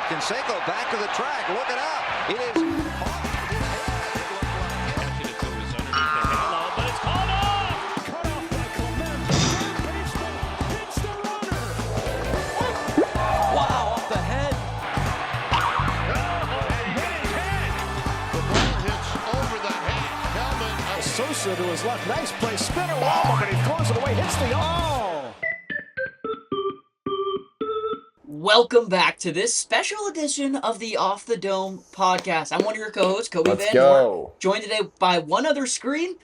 Canseco back to the track. Looking out. It is. But it's called off. Cut off by Clement. Hits the runner. Wow, off the head. And hit his head. The ball hits over the helmet of Sosa to his left. Nice play. Spinner wobble, but he throws it away. Hits the Welcome back to this special edition of the Off the Dome podcast. I'm one of your co-hosts, Kobe Let's Van go. Noort, joined today by one other screen,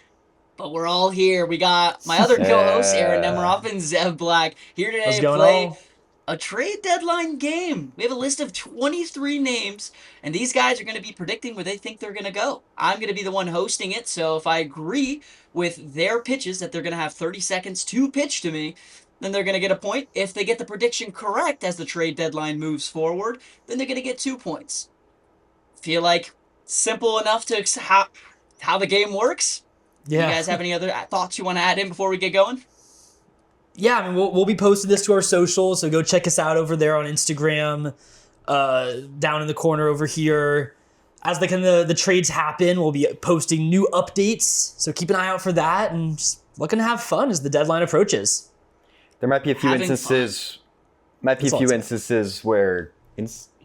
but we're all here. We got my other co-hosts, Aaron Nemiroff and Zev Black, here today to play a trade deadline game. We have a list of 23 names, and these guys are going to be predicting where they think they're going to go. I'm going to be the one hosting it, so if I agree with their pitches that they're going to have 30 seconds to pitch to me, then they're going to get a point. If they get the prediction correct as the trade deadline moves forward, then they're going to get 2 points. Feel like simple enough to how the game works? Yeah. You guys have any other thoughts you want to add in before we get going? Yeah, I mean, we'll be posting this to our socials, so go check us out over there on Instagram, down in the corner over here. As the trades happen, we'll be posting new updates, so keep an eye out for that, and just looking to have fun as the deadline approaches. There might be a few Having instances. fun. Might be That's a few all. instances where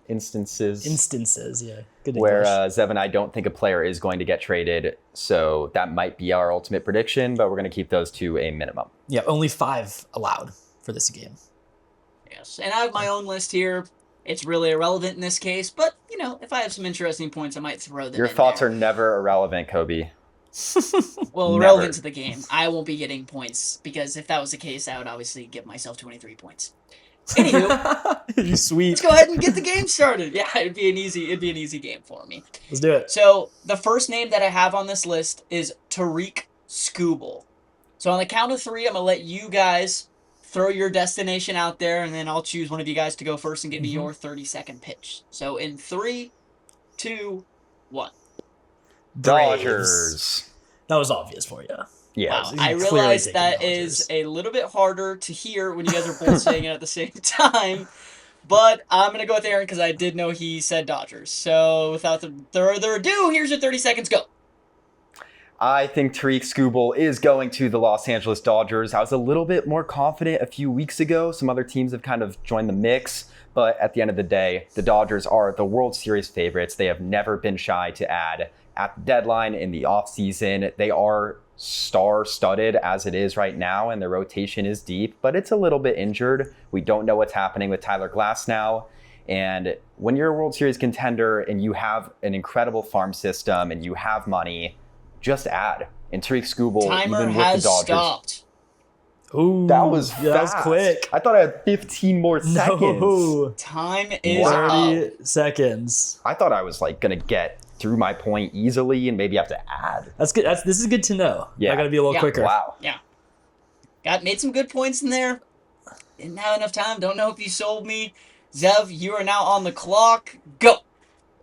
instances Yeah. Good where English. Zev and I don't think a player is going to get traded. So that might be our ultimate prediction, but we're going to keep those to a minimum. Yeah, only 5 allowed for this game. Yes, and I have my own list here. It's really irrelevant in this case, but, if I have some interesting points, I might throw them Your in thoughts there. are never irrelevant, Kobe. Well, Never. relevant to the game. I won't be getting points, because if that was the case, I would obviously give myself 23 points. Anywho, You sweet. let's go ahead and get the game started. Yeah, it'd be an easy game for me. Let's do it. So, the first name that I have on this list is Tarik Skubal. So, on the count of 3, I'm going to let you guys throw your destination out there, and then I'll choose one of you guys to go first and give me your 30-second pitch. So, in 3, 2, 1. Dodgers. That was obvious for you. Yeah. Wow, you I clearly realize taking that Dodgers. is a little bit harder to hear when you guys are both saying it at the same time, but I'm going to go with Aaron because I did know he said Dodgers. So without further ado, here's your 30 seconds, go. I think Tarik Skubal is going to the Los Angeles Dodgers. I was a little bit more confident a few weeks ago. Some other teams have kind of joined the mix. But at the end of the day, the Dodgers are the World Series favorites. They have never been shy to add at the deadline in the offseason. They are star-studded as it is right now, and their rotation is deep, but it's a little bit injured. We don't know what's happening with Tyler Glass now. And when you're a World Series contender and you have an incredible farm system and you have money, just add. And Tarik Skubal, Timer even with the has Dodgers. stopped. Ooh, That was yeah, that was fast. quick. I thought I had 15 more seconds. No. Time is Wow. up. 30 seconds. I thought I was gonna get through my point easily and maybe have to add. That's good. This is good to know. Yeah. I got to be a little Yeah. quicker. Wow. Yeah. Made some good points in there. Didn't have enough time. Don't know if you sold me. Zev, you are now on the clock. Go.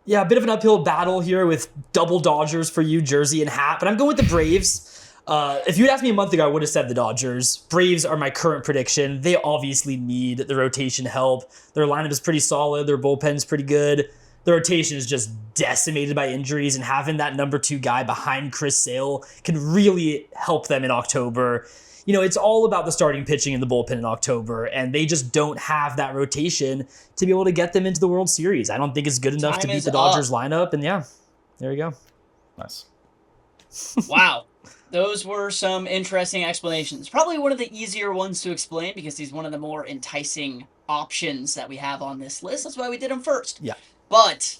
Yeah, a bit of an uphill battle here with double Dodgers for you, jersey and hat, but I'm going with the Braves. If you had asked me a month ago, I would have said the Dodgers. Braves are my current prediction. They obviously need the rotation help. Their lineup is pretty solid. Their bullpen's pretty good. The rotation is just decimated by injuries, and having that number 2 guy behind Chris Sale can really help them in October. It's all about the starting pitching and the bullpen in October, and they just don't have that rotation to be able to get them into the World Series. I don't think it's good enough to Time beat is the Dodgers lineup, and yeah, there you go. Nice. Wow. Those were some interesting explanations. Probably one of the easier ones to explain because he's one of the more enticing options that we have on this list. That's why we did him first. Yeah. But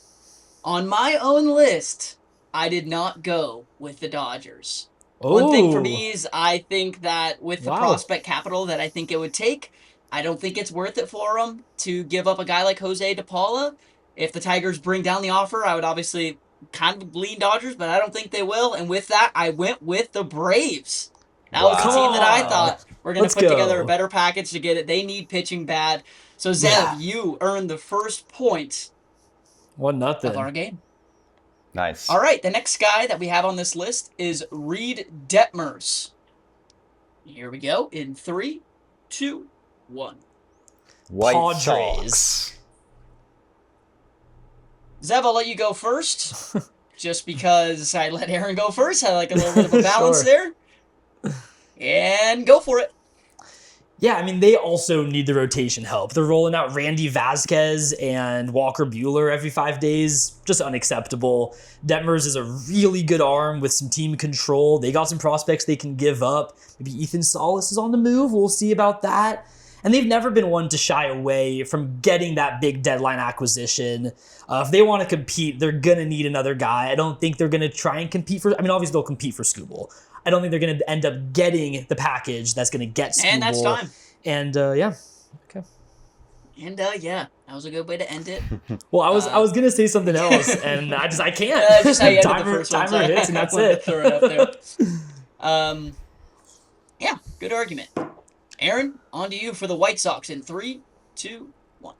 on my own list, I did not go with the Dodgers. One thing for me is I think that with the prospect capital that I think it would take, I don't think it's worth it for them to give up a guy like Jose DePaula. If the Tigers bring down the offer, I would obviously kind of lean Dodgers, but I don't think they will. And with that, I went with the Braves. That was the team that I thought we're going to put together a better package to get it. They need pitching bad. So, Zev, you earned the first point 1-0 of our game. Nice. All right, the next guy that we have on this list is Reed Detmers. Here we go in 3, 2, 1. White Padres. Sox. Zev, I'll let you go first. Just because I let Aaron go first. I like a little bit of a balance there. And go for it. Yeah, I mean, they also need the rotation help. They're rolling out Randy Vasquez and Walker Buehler every 5 days. Just unacceptable. Detmers is a really good arm with some team control. They got some prospects they can give up. Maybe Ethan Salas is on the move. We'll see about that. And they've never been one to shy away from getting that big deadline acquisition. If they want to compete, they're going to need another guy. I don't think they're going to try and compete for... I mean, obviously, they'll compete for Skubal. I don't think they're going to end up getting the package that's going to get Skubal. And that's time. And, yeah. Okay. And, yeah. That was a good way to end it. Well, I was going to say something else, and I can't. Just how you ended the first one, timer hits, and that's it. Throw it up there. Yeah, good argument. Aaron, on to you for the White Sox in 3, 2, 1.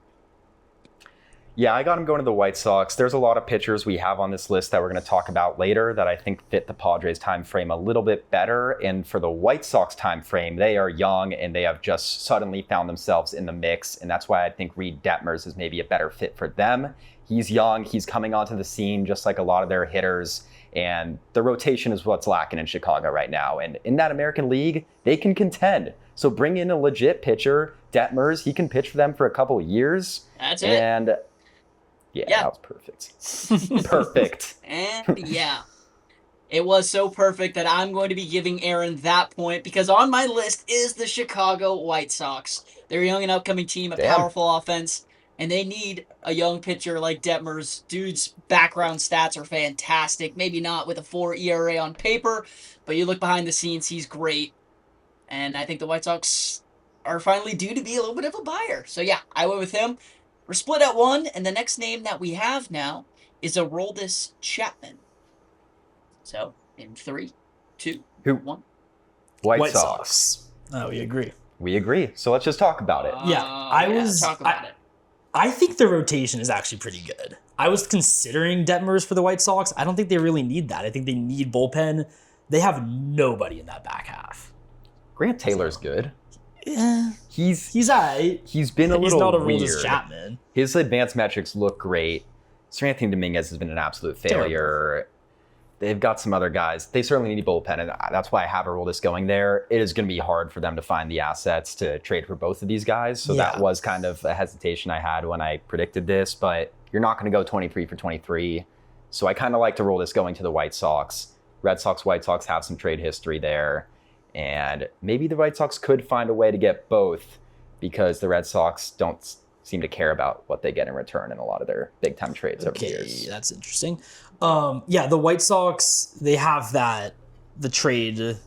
Yeah, I got him going to the White Sox. There's a lot of pitchers we have on this list that we're going to talk about later that I think fit the Padres time frame a little bit better. And for the White Sox time frame, they are young and they have just suddenly found themselves in the mix. And that's why I think Reed Detmers is maybe a better fit for them. He's young. He's coming onto the scene just like a lot of their hitters. And the rotation is what's lacking in Chicago right now. And in that American League, they can contend. So bring in a legit pitcher, Detmers. He can pitch for them for a couple of years. That's it. And yeah, that was perfect. Perfect. And yeah, it was so perfect that I'm going to be giving Aaron that point because on my list is the Chicago White Sox. They're a young and upcoming team, a powerful offense, and they need a young pitcher like Detmers. Dude's background stats are fantastic. Maybe not with a 4 ERA on paper, but you look behind the scenes, he's great. And I think the White Sox are finally due to be a little bit of a buyer. So yeah, I went with him. We're split at 1, and the next name that we have now is Aroldis Chapman. So, in 3, 2, 1. White Sox. Oh, we agree. We agree. So let's just talk about it. Talk about it. I think the rotation is actually pretty good. I was considering Detmers for the White Sox. I don't think they really need that. I think they need bullpen. They have nobody in that back half. Grant Taylor's good. Yeah. He's all right. He's been a He's little not a weird. Aroldis Chapman. His advanced metrics look great. Sir Anthony Dominguez has been an absolute failure. They've got some other guys. They certainly need a bullpen, and that's why I have Aroldis going there. It is going to be hard for them to find the assets to trade for both of these guys. So that was kind of a hesitation I had when I predicted this, but you're not going to go 23 for 23. So I kind of like Aroldis going to the White Sox. Red Sox, White Sox have some trade history there. And maybe the White Sox could find a way to get both because the Red Sox don't seem to care about what they get in return in a lot of their big-time trades over the years. That's interesting. Yeah, the White Sox, they have the trade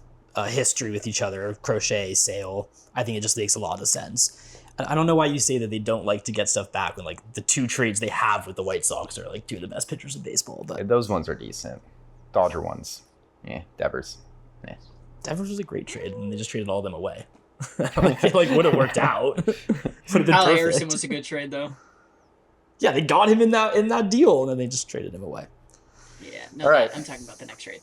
history with each other, Crochet, Sale. I think it just makes a lot of sense. I don't know why you say that they don't like to get stuff back when like the 2 trades they have with the White Sox are like 2 of the best pitchers in baseball. But those ones are decent. Dodger ones. Devers. Devers was a great trade, and they just traded all of them away. I feel like would have worked out. Would have been Kyle perfect. Harrison was a good trade, though. Yeah, they got him in that deal, and then they just traded him away. Yeah, no, all right. I'm talking about the next trade.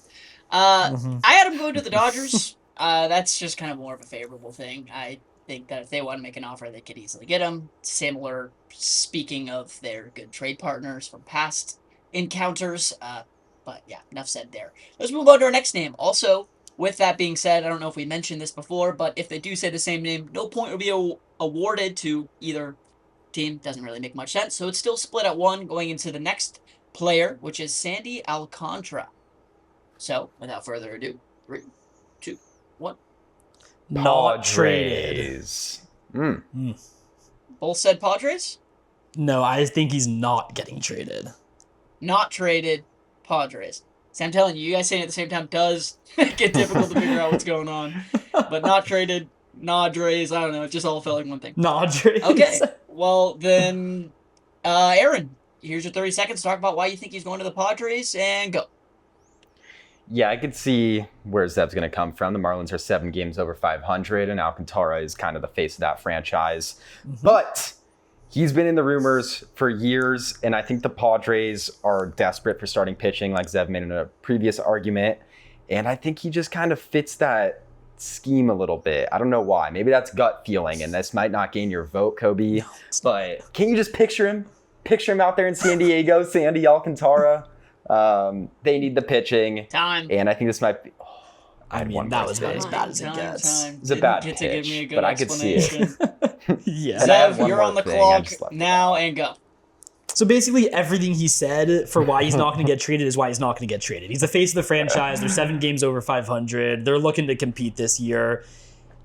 I had him go to the Dodgers. That's just kind of more of a favorable thing. I think that if they want to make an offer, they could easily get him. Similar, speaking of their good trade partners from past encounters. But yeah, enough said there. Let's move on to our next name. Also, with that being said, I don't know if we mentioned this before, but if they do say the same name, no point will be awarded to either team. Doesn't really make much sense. So it's still split at 1 going into the next player, which is Sandy Alcantara. So, without further ado, 3, 2, 1. Not traded. Both said Padres? No, I think he's not getting traded. Not traded, Padres. See, I'm telling you, you guys saying it at the same time does get difficult to figure out what's going on. But not traded, Padres, I don't know, it just all felt like one thing. Padres. Okay, well then, Aaron, here's your 30 seconds to talk about why you think he's going to the Padres, and go. Yeah, I could see where Zeb's going to come from. The Marlins are 7 games over 500, and Alcantara is kind of the face of that franchise. But he's been in the rumors for years, and I think the Padres are desperate for starting pitching, like Zeb made in a previous argument. And I think he just kind of fits that scheme a little bit. I don't know why. Maybe that's gut feeling, and this might not gain your vote, Kobe. But can you just picture him? picture him out there in San Diego, Sandy Alcantara. They need the pitching. Time. And I think this might be... I mean, that was about as bad as it gets. It's a bad pitch, but I could see it. Yeah. Zev, you're on the clock now and go. So basically everything he said for why he's not going to get traded is why he's not going to get traded. He's the face of the franchise. They're 7 games over 500. They're looking to compete this year.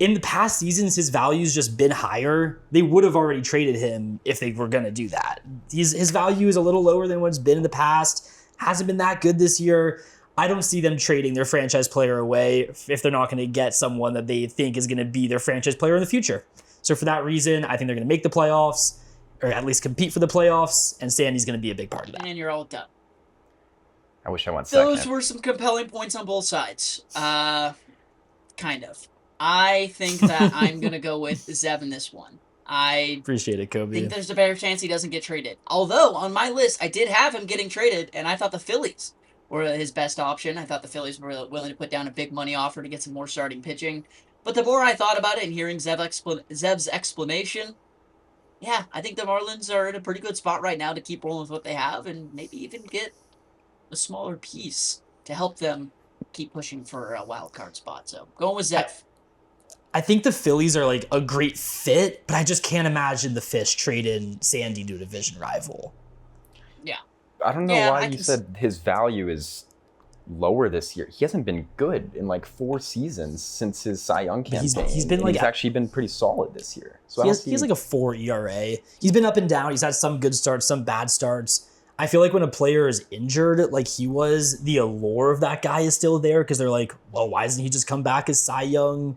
In the past seasons, his value's just been higher. They would have already traded him if they were going to do that. His value is a little lower than what it's been in the past. Hasn't been that good this year. I don't see them trading their franchise player away if they're not going to get someone that they think is going to be their franchise player in the future. So for that reason, I think they're going to make the playoffs, or at least compete for the playoffs, and Sandy's going to be a big part of that. And you're all done. I wish I went second. Those were some compelling points on both sides. Kind of. I think that I'm going to go with Zev in this one. I appreciate it, Kobe. think there's a better chance he doesn't get traded. Although, on my list, I did have him getting traded, and I thought the Phillies were his best option. I thought the Phillies were willing to put down a big money offer to get some more starting pitching. But the more I thought about it and hearing Zev's explanation, yeah, I think the Marlins are in a pretty good spot right now to keep rolling with what they have and maybe even get a smaller piece to help them keep pushing for a wild card spot. So going with Zev. I think the Phillies are like a great fit, but I just can't imagine the Fish trading Sandy to a division rival. Yeah. I don't know why you said his value is lower this year. He hasn't been good in like 4 seasons since his Cy Young campaign. He's actually been pretty solid this year. So he has like a 4 ERA. He's been up and down. He's had some good starts, some bad starts. I feel like when a player is injured, like he was, the allure of that guy is still there because they're like, well, why doesn't he just come back as Cy Young?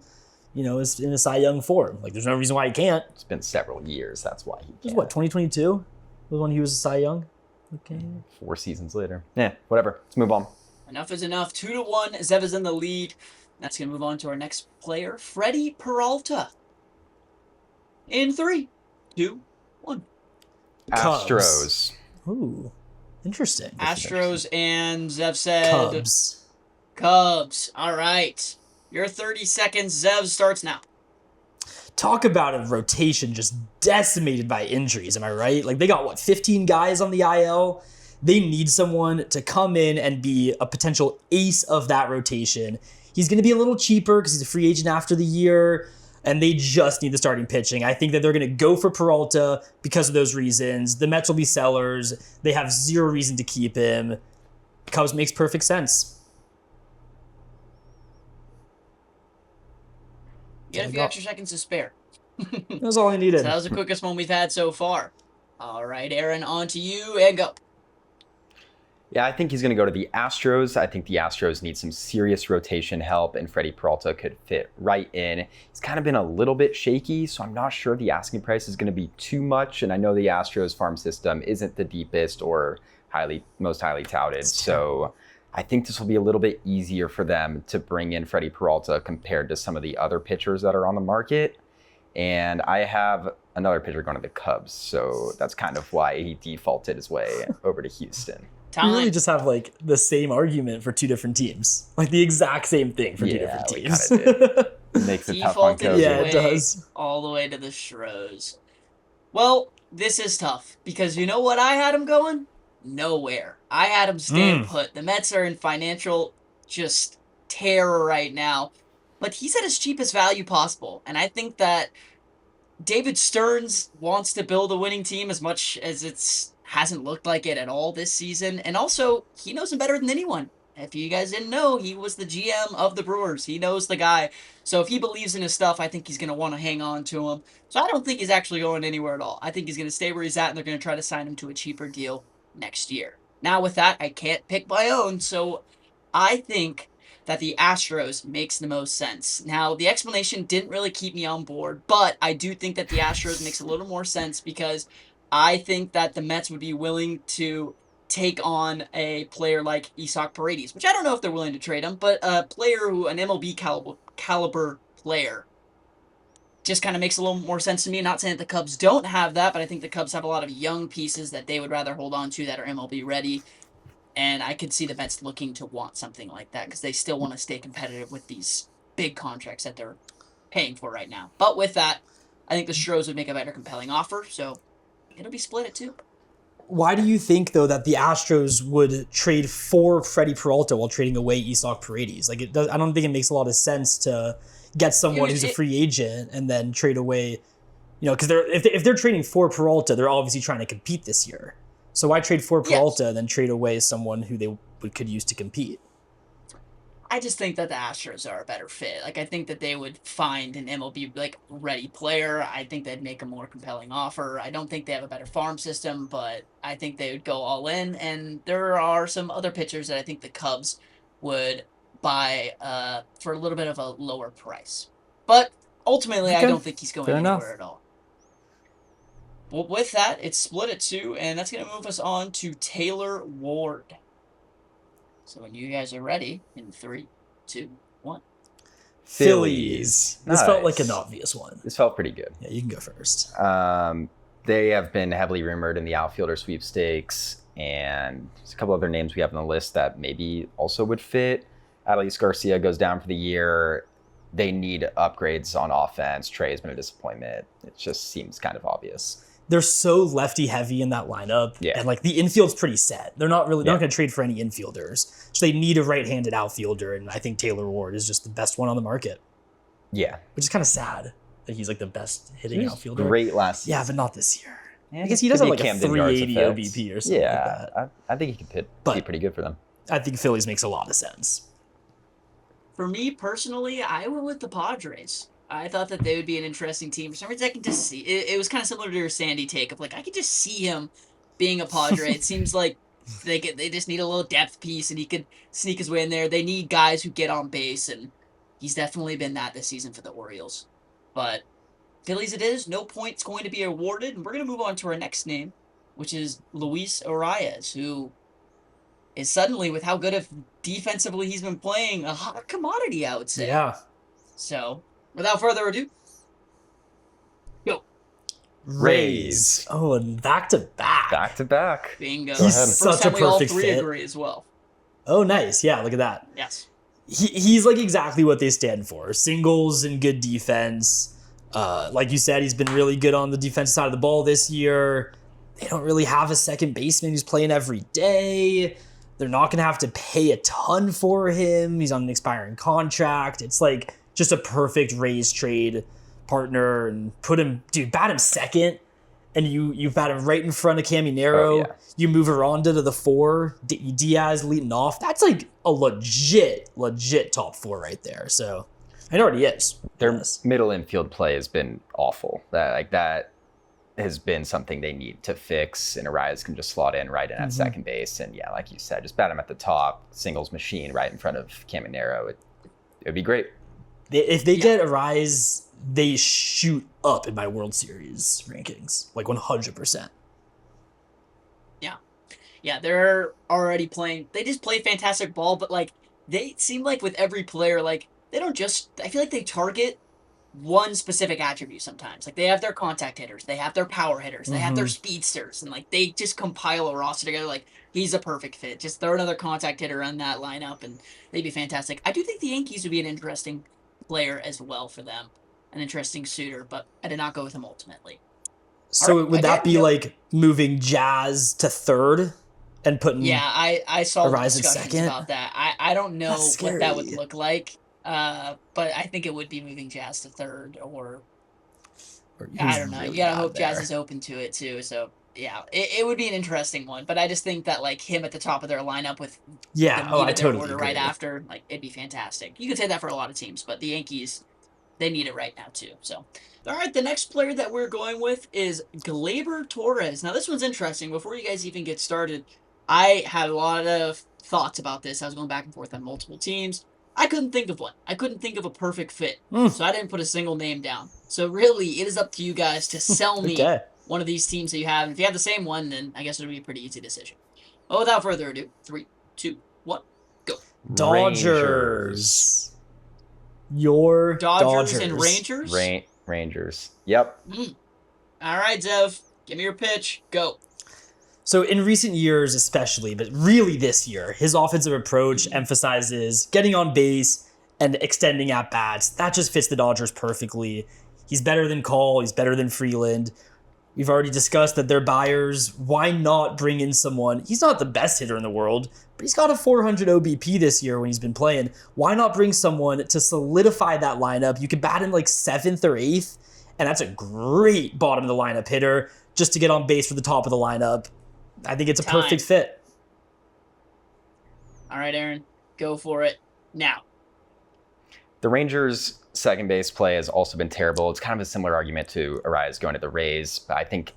You know, is in a Cy Young form. Like, there's no reason why he can't. It's been several years. That's why he can't. It was what, 2022 was when he was a Cy Young? Okay. 4 seasons later. Yeah, whatever. Let's move on. Enough is enough. 2-1. Zev is in the lead. That's going to move on to our next player, Freddie Peralta. In 3, 2, 1. Astros. Ooh, interesting. Astros and Zev said... Cubs. All right. Your 30 seconds. Zev starts now. Talk about a rotation just decimated by injuries, am I right? Like, they got, 15 guys on the IL? They need someone to come in and be a potential ace of that rotation. He's going to be a little cheaper because he's a free agent after the year, and they just need the starting pitching. I think that they're going to go for Peralta because of those reasons. The Mets will be sellers. They have zero reason to keep him. Cubs makes perfect sense. You had a few extra seconds to spare. That's all I needed. So that was the quickest one we've had so far. All right, Aaron, on to you, and go. Yeah, I think he's going to go to the Astros. I think the Astros need some serious rotation help, and Freddie Peralta could fit right in. He's kind of been a little bit shaky, so I'm not sure the asking price is going to be too much, and I know the Astros farm system isn't the deepest or most highly touted, so... I think this will be a little bit easier for them to bring in Freddie Peralta compared to some of the other pitchers that are on the market. And I have another pitcher going to the Cubs, so that's kind of why he defaulted his way over to Houston. You really just have like the same argument for 2 different teams. Like the exact same thing for 2 different teams. It makes it tough on Kobe. Yeah, it does. All the way to the Stros. Well, this is tough because you know what I had him going? Nowhere. I had him staying put. The Mets are in financial just terror right now. But he's at his cheapest value possible. And I think that David Stearns wants to build a winning team as much as it hasn't looked like it at all this season. And also, he knows him better than anyone. If you guys didn't know, he was the GM of the Brewers. He knows the guy. So if he believes in his stuff, I think he's going to want to hang on to him. So I don't think he's actually going anywhere at all. I think he's going to stay where he's at, and they're going to try to sign him to a cheaper deal next year. Now with that, I can't pick my own, so I think that the Astros makes the most sense. Now, the explanation didn't really keep me on board, but I do think that the Astros makes a little more sense because I think that the Mets would be willing to take on a player like Isaac Paredes, which I don't know if they're willing to trade him, but an MLB caliber player just kind of makes a little more sense to me. Not saying that the Cubs don't have that, but I think the Cubs have a lot of young pieces that they would rather hold on to that are MLB ready. And I could see the Mets looking to want something like that because they still want to stay competitive with these big contracts that they're paying for right now. But with that, I think the Stros would make a better compelling offer, so it'll be split at 2. why do you think though that the Astros would trade for Freddie Peralta while trading away Isak Paredes? Like I don't think it makes a lot of sense to get someone who's a free agent and then trade away, because if they're trading for Peralta, they're obviously trying to compete this year. So why trade for Peralta and then trade away someone who they could use to compete? I just think that the Astros are a better fit. Like, I think that they would find an MLB ready player. I think they'd make a more compelling offer. I don't think they have a better farm system, but I think they would go all in. And there are some other pitchers that I think the Cubs would buy for a little bit of a lower price. But ultimately, I don't think he's going anywhere at all. Well, with that, it's split at 2, and that's going to move us on to Taylor Ward. So when you guys are ready, in 3, 2, 1. Phillies. This felt like an obvious one. This felt pretty good. Yeah, you can go first. They have been heavily rumored in the outfielder sweepstakes, and there's a couple other names we have on the list that maybe also would fit. Aroldis Garcia goes down for the year. They need upgrades on offense. Trey has been a disappointment. It just seems kind of obvious. They're so lefty heavy in that lineup. Yeah. And like the infield's pretty set. They're not going to trade for any infielders. So they need a right-handed outfielder. And I think Taylor Ward is just the best one on the market. Yeah. Which is kind of sad that he's like the best hitting outfielder. Great last season. Yeah, but not this year. I guess he doesn't have like a 380 OBP or something like that. I think he could be pretty good for them. I think Phillies makes a lot of sense. For me personally, I went with the Padres. I thought that they would be an interesting team. For some reason, I can just see it. It was kind of similar to your Sandy take of like I could just see him being a Padre. It seems like they just need a little depth piece, and he could sneak his way in there. They need guys who get on base, and he's definitely been that this season for the Orioles. But Phillies, it is no points going to be awarded, and we're going to move on to our next name, which is Luis Arraez, who is suddenly, with how good of defensively he's been playing, a hot commodity, I would say. Yeah. So, without further ado, go. Rays. Oh, and back to back. Back to back. Bingo. He's First such time a we all perfect three fit. agree as well. Oh, nice. Yeah, look at that. Yes. He's like exactly what they stand for. Singles and good defense. Like you said, he's been really good on the defensive side of the ball this year. They don't really have a second baseman who's playing every day. They're not going to have to pay a ton for him. He's on an expiring contract. It's like just a perfect Rays trade partner, and bat him second, and you bat him right in front of Caminero. Oh, yeah. You move Aranda to the 4, Diaz leading off. That's like a legit top 4 right there. So it already is. Their middle infield play has been awful. That has been something they need to fix, and Arraez can just slot in right in at second base. And yeah, like you said, just bat him at the top, singles machine right in front of Caminero. It would be great. If they get Arraez, they shoot up in my World Series rankings, like 100%. Yeah, they're already playing. They just play fantastic ball, but like they seem like with every player, like they don't just. I feel like they target one specific attribute sometimes. Like they have their contact hitters, they have their power hitters, they have their speedsters, and like they just compile a roster together. Like he's a perfect fit. Just throw another contact hitter on that lineup, and they'd be fantastic. I do think the Yankees would be an interesting player as well for them, an interesting suitor, but I did not go with him ultimately. So would that be like moving Jazz to 3rd and putting I saw Arraez in discussions 2nd? about that. I don't know That's what that would scary. look like, but I think it would be moving Jazz to 3rd, or I don't know. Really You gotta bad hope Jazz there. is open to it too. So yeah, it would be an interesting one. But I just think that like him at the top of their lineup with the meat I of their totally order agree. right after, like it'd be fantastic. You could say that for a lot of teams, but the Yankees, they need it right now too. So all right, the next player that we're going with is Gleyber Torres. Now this one's interesting. Before you guys even get started, I had a lot of thoughts about this. I was going back and forth on multiple teams. I couldn't think of one. I couldn't think of a perfect fit. So I didn't put a single name down. So really, it is up to you guys to sell me one of these teams that you have. And if you have the same one, then I guess it'll be a pretty easy decision. Well, without further ado, 3, 2, 1, go. Dodgers. Your Dodgers and Rangers? Rangers. Yep. All right, Zev. Give me your pitch. Go. So in recent years especially, but really this year, his offensive approach emphasizes getting on base and extending at-bats. That just fits the Dodgers perfectly. He's better than Cole. He's better than Freeland. We've already discussed that they're buyers. Why not bring in someone? He's not the best hitter in the world, but he's got a 400 OBP this year when he's been playing. Why not bring someone to solidify that lineup? You could bat him like 7th or 8th, and that's a great bottom of the lineup hitter just to get on base for the top of the lineup. I think it's a perfect fit. All right, Aaron, go for it now. The Rangers' second base play has also been terrible. It's kind of a similar argument to Arraez going to the Rays, but I think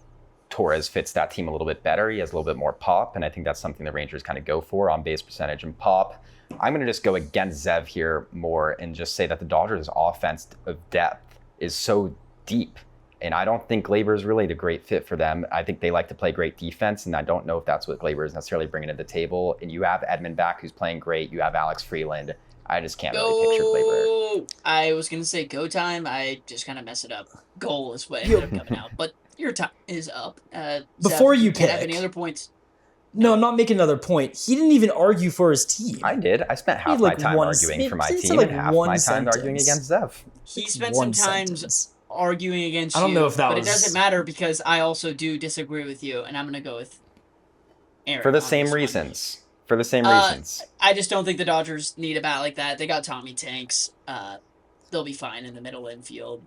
Torres fits that team a little bit better. He has a little bit more pop, and I think that's something the Rangers kind of go for on base percentage and pop. I'm going to just go against Zev here more and just say that the Dodgers' offense of depth is so deep, and I don't think Gleyber is really the great fit for them. I think they like to play great defense, and I don't know if that's what Gleyber is necessarily bringing to the table. And you have Edman back, who's playing great. You have Alex Freeland. I just can't really picture Gleyber. I was going to say go time. I just kind of mess it up. Goal is what ended up coming out. But your time is up. Before you can't pick. have any other points. No, I'm not making another point. He didn't even argue for his team. I did. I spent half my time arguing for my team and half my time arguing against Zev. He spent some time arguing against you. I don't know if that but was... it doesn't matter because I also do disagree with you, and I'm going to go with Aaron. For the same reasons. For the same reasons. I just don't think the Dodgers need a bat like that. They got Tommy Tanks. They'll be fine in the middle infield.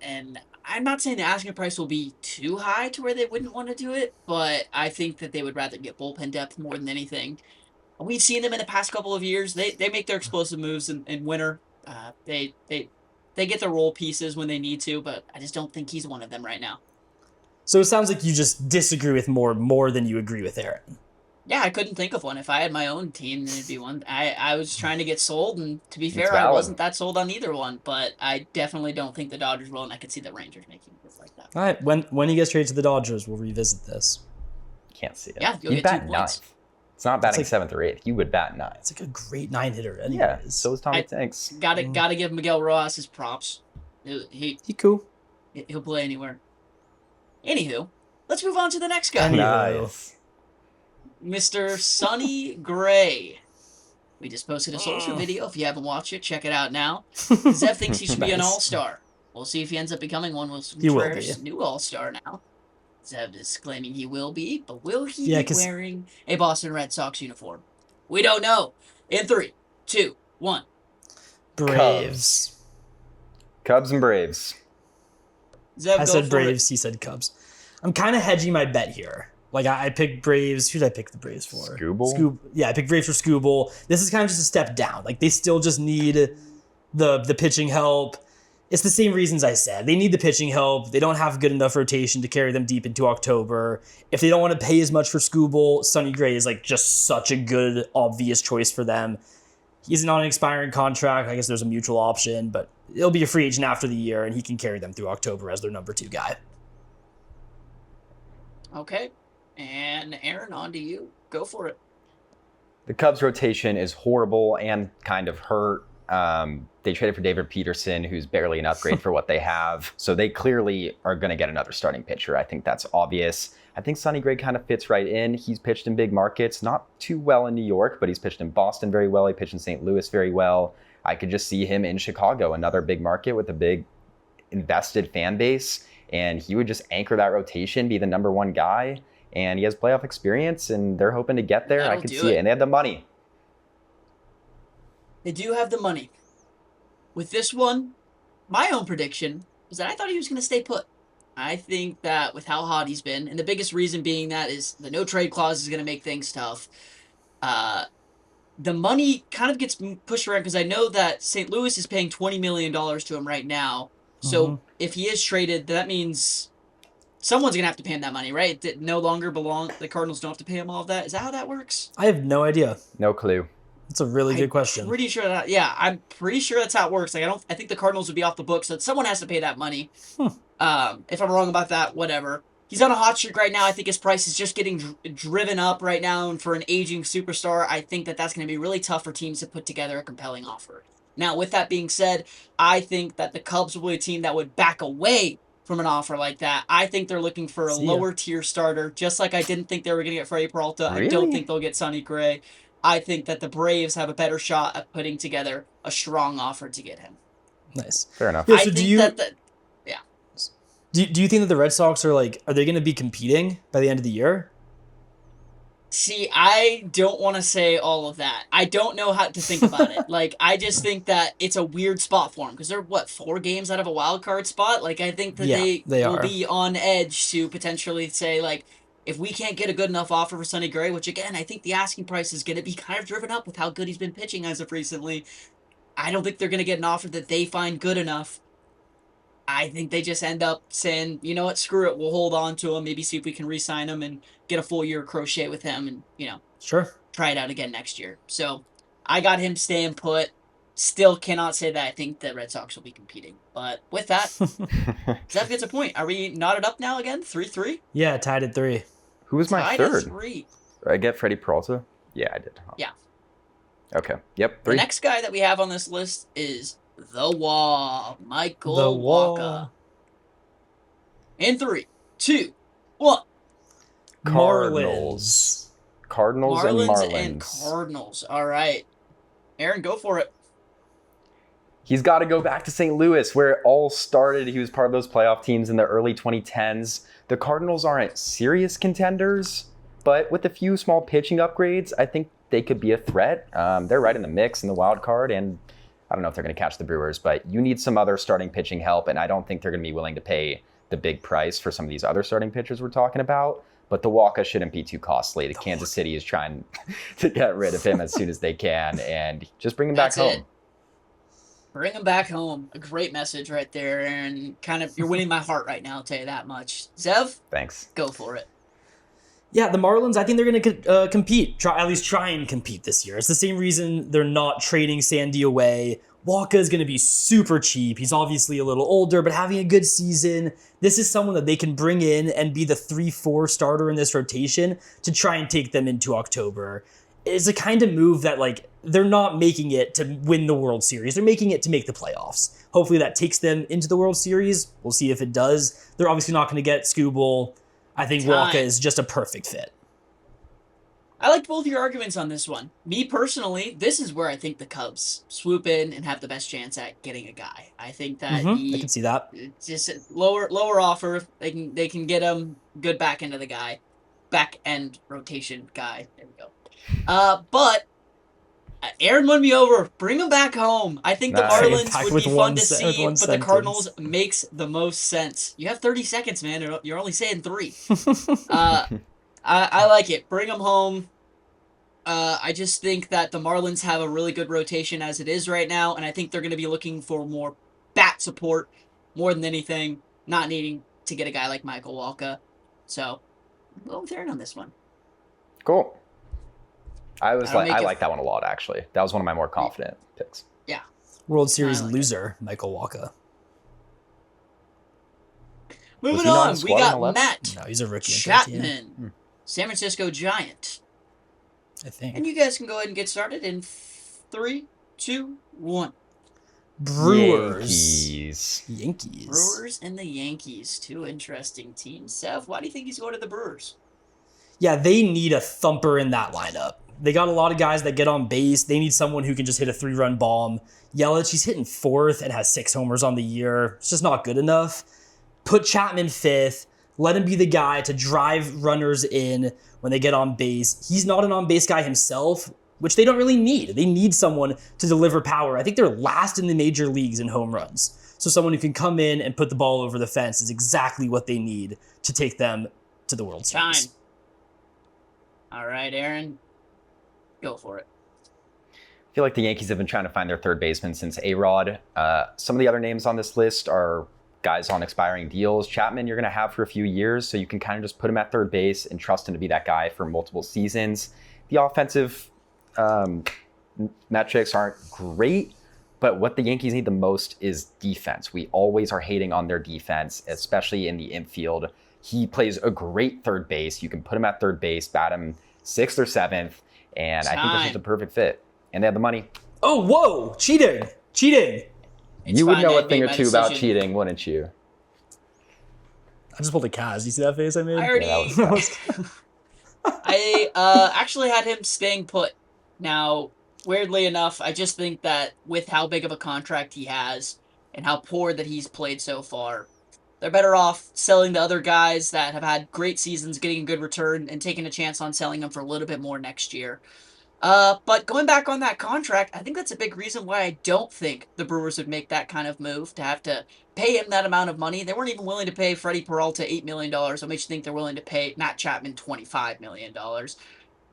And I'm not saying the asking price will be too high to where they wouldn't want to do it, but I think that they would rather get bullpen depth more than anything. We've seen them in the past couple of years. They make their explosive moves in winter. They get their role pieces when they need to, but I just don't think he's one of them right now. So it sounds like you just disagree with more than you agree with Aaron. Yeah, I couldn't think of one. If I had my own team, then it'd be one. I was trying to get sold, and to be fair, I wasn't that sold on either one. But I definitely don't think the Dodgers will, and I could see the Rangers making moves like that. All right, when he gets traded to the Dodgers, we'll revisit this. Can't see it. Yeah, you'll He'd get 2 bat points. 9th. It's not batting 7th or 8th. You would bat 9th. It's like a great 9 hitter anyways. Yeah, so is Tommy Tanks. Gotta give Miguel Rojas his props. He cool. He'll play anywhere. Anywho, let's move on to the next guy. Nice. Mr. Sonny Gray. We just posted a social video. If you haven't watched it, check it out now. Zev thinks he should be an all-star. We'll see if he ends up becoming one with Contreras' new all-star now. Zev is claiming he will be, but will he be wearing a Boston Red Sox uniform? We don't know. In 3, 2, 1. Braves. Cubs and Braves. Zev, I said Braves, he said Cubs. I'm kind of hedging my bet here. Like, I picked Braves. Who did I pick the Braves for? Skubal? Yeah, I picked Braves for Skubal. This is kind of just a step down. Like, they still just need the pitching help. It's the same reasons I said. They need the pitching help. They don't have good enough rotation to carry them deep into October. If they don't want to pay as much for Skubal, Sonny Gray is, like, just such a good, obvious choice for them. He's not an expiring contract. I guess there's a mutual option, but he'll be a free agent after the year, and he can carry them through October as their number 2 guy. Okay. And Aaron, on to you. Go for it. The Cubs rotation is horrible and kind of hurt. They traded for David Peterson, who's barely an upgrade for what they have. So they clearly are going to get another starting pitcher. I think that's obvious. I think Sonny Gray kind of fits right in. He's pitched in big markets, not too well in New York, but he's pitched in Boston very well. He pitched in St. Louis very well. I could just see him in Chicago, another big market with a big invested fan base. And he would just anchor that rotation, be the number 1 guy. And he has playoff experience, and they're hoping to get there. I could see it. And they have the money. They do have the money. With this one, my own prediction was that I thought he was going to stay put. I think that with how hot he's been, and the biggest reason being that is the no-trade clause is going to make things tough. The money kind of gets pushed around because I know that St. Louis is paying $20 million to him right now. So if he is traded, that means someone's going to have to pay him that money, right? It no longer belong. The Cardinals don't have to pay him all of that. Is that how that works? I have no idea. No clue. That's a really good question. Pretty sure that. Yeah, I'm pretty sure that's how it works. Like I think the Cardinals would be off the books, so someone has to pay that money. If I'm wrong about that, whatever. He's on a hot streak right now. I think his price is just getting driven up right now, and for an aging superstar, I think that that's going to be really tough for teams to put together a compelling offer. Now, with that being said, I think that the Cubs will be a team that would back away from an offer like that. I think they're looking for a lower tier starter, just like I didn't think they were going to get Freddie Peralta. Really? I don't think they'll get Sonny Gray. I think that the Braves have a better shot at putting together a strong offer to get him. Nice. Fair enough. Yeah, I so think Do you think that the Red Sox are they going to be competing by the end of the year? See, I don't want to say all of that. I don't know how to think about it. I just think that it's a weird spot for them because they're, 4 games out of a wild card spot? I think that Yeah, they will are. be on edge to potentially say, if we can't get a good enough offer for Sonny Gray, which, again, I think the asking price is going to be kind of driven up with how good he's been pitching as of recently, I don't think they're going to get an offer that they find good enough. I think they just end up saying, you know what, screw it, we'll hold on to him, maybe see if we can re-sign him and get a full year of Crochet with him and, Sure. try it out again next year. So I got him staying put. Still cannot say that I think the Red Sox will be competing. But with that, Zeph gets a point. Are we knotted up now again? 3-3? Yeah, tied at 3. Who was my Tied at third? 3. Did I get Freddie Peralta? Yeah, I did. Huh? Yeah. Okay. Yep. 3. The next guy that we have on this list is The Wall, Michael The Wall. Walker. In 3, 2, 1. Marlins. Cardinals and Marlins. And Cardinals. All right. Aaron, go for it. He's got to go back to St. Louis, where it all started. He was part of those playoff teams in the early 2010s. The Cardinals aren't serious contenders, but with a few small pitching upgrades, I think they could be a threat. They're right in the mix in the wild card, and I don't know if they're going to catch the Brewers, but you need some other starting pitching help, and I don't think they're going to be willing to pay the big price for some of these other starting pitchers we're talking about. But the Walker shouldn't be too costly. The Kansas City is trying to get rid of him as soon as they can, and just bring him back home. Bring him back home. A great message right there, and you're winning my heart right now, I'll tell you that much. Zev? Thanks. Go for it. Yeah, the Marlins, I think they're going to compete, at least try and compete this year. It's the same reason they're not trading Sandy away. Walker is going to be super cheap. He's obviously a little older, but having a good season. This is someone that they can bring in and be the 3-4 starter in this rotation to try and take them into October. It's a kind of move that, they're not making it to win the World Series. They're making it to make the playoffs. Hopefully that takes them into the World Series. We'll see if it does. They're obviously not going to get Skubal. I think Walker is just a perfect fit. I liked both your arguments on this one. Me personally, this is where I think the Cubs swoop in and have the best chance at getting a guy. I think that I can see that. Just lower offer. They can get him good back end rotation guy. There we go. But Aaron won me over. Bring him back home. I think the Marlins would be fun to see, but the Cardinals makes the most sense. You have 30 seconds, man. You're only saying 3. I like it. Bring them home. I just think that the Marlins have a really good rotation as it is right now, and I think they're going to be looking for more bat support more than anything, not needing to get a guy like Michael Walker. So, I'm going with Aaron on this one. Cool. I like that one a lot, actually. That was one of my more confident picks. Yeah. World Series loser, Michael Walker. Moving on, we got Matt No, he's a rookie. Chapman, San Francisco Giant. I think. And you guys can go ahead and get started in 3, 2, 1. Brewers. Yankees. Brewers and the Yankees. 2 interesting teams. Sev, why do you think he's going to the Brewers? Yeah, they need a thumper in that lineup. They got a lot of guys that get on base. They need someone who can just hit a 3-run bomb. Yelich, he's hitting 4th and has 6 homers on the year. It's just not good enough. Put Chapman 5th. Let him be the guy to drive runners in when they get on base. He's not an on-base guy himself, which they don't really need. They need someone to deliver power. I think they're last in the major leagues in home runs. So someone who can come in and put the ball over the fence is exactly what they need to take them to the World Series. Time. All right, Aaron. Go for it. I feel like the Yankees have been trying to find their third baseman since A-Rod. Some of the other names on this list are guys on expiring deals. Chapman, you're going to have for a few years, so you can kind of just put him at third base and trust him to be that guy for multiple seasons. The offensive metrics aren't great, but what the Yankees need the most is defense. We always are hating on their defense, especially in the infield. He plays a great third base. You can put him at third base, bat him 6th or 7th, and I think this is a perfect fit. And they have the money. Oh, whoa! Cheating! You would know a thing or two about cheating, wouldn't you? I just pulled a Kaz. You see that face I made? I already... I actually had him staying put. Now, weirdly enough, I just think that with how big of a contract he has and how poor that he's played so far, They're better off selling the other guys that have had great seasons, getting a good return, and taking a chance on selling them for a little bit more next year. But going back on that contract, I think that's a big reason why I don't think the Brewers would make that kind of move, to have to pay him that amount of money. They weren't even willing to pay Freddie Peralta $8 million. What makes you think they're willing to pay Matt Chapman $25 million?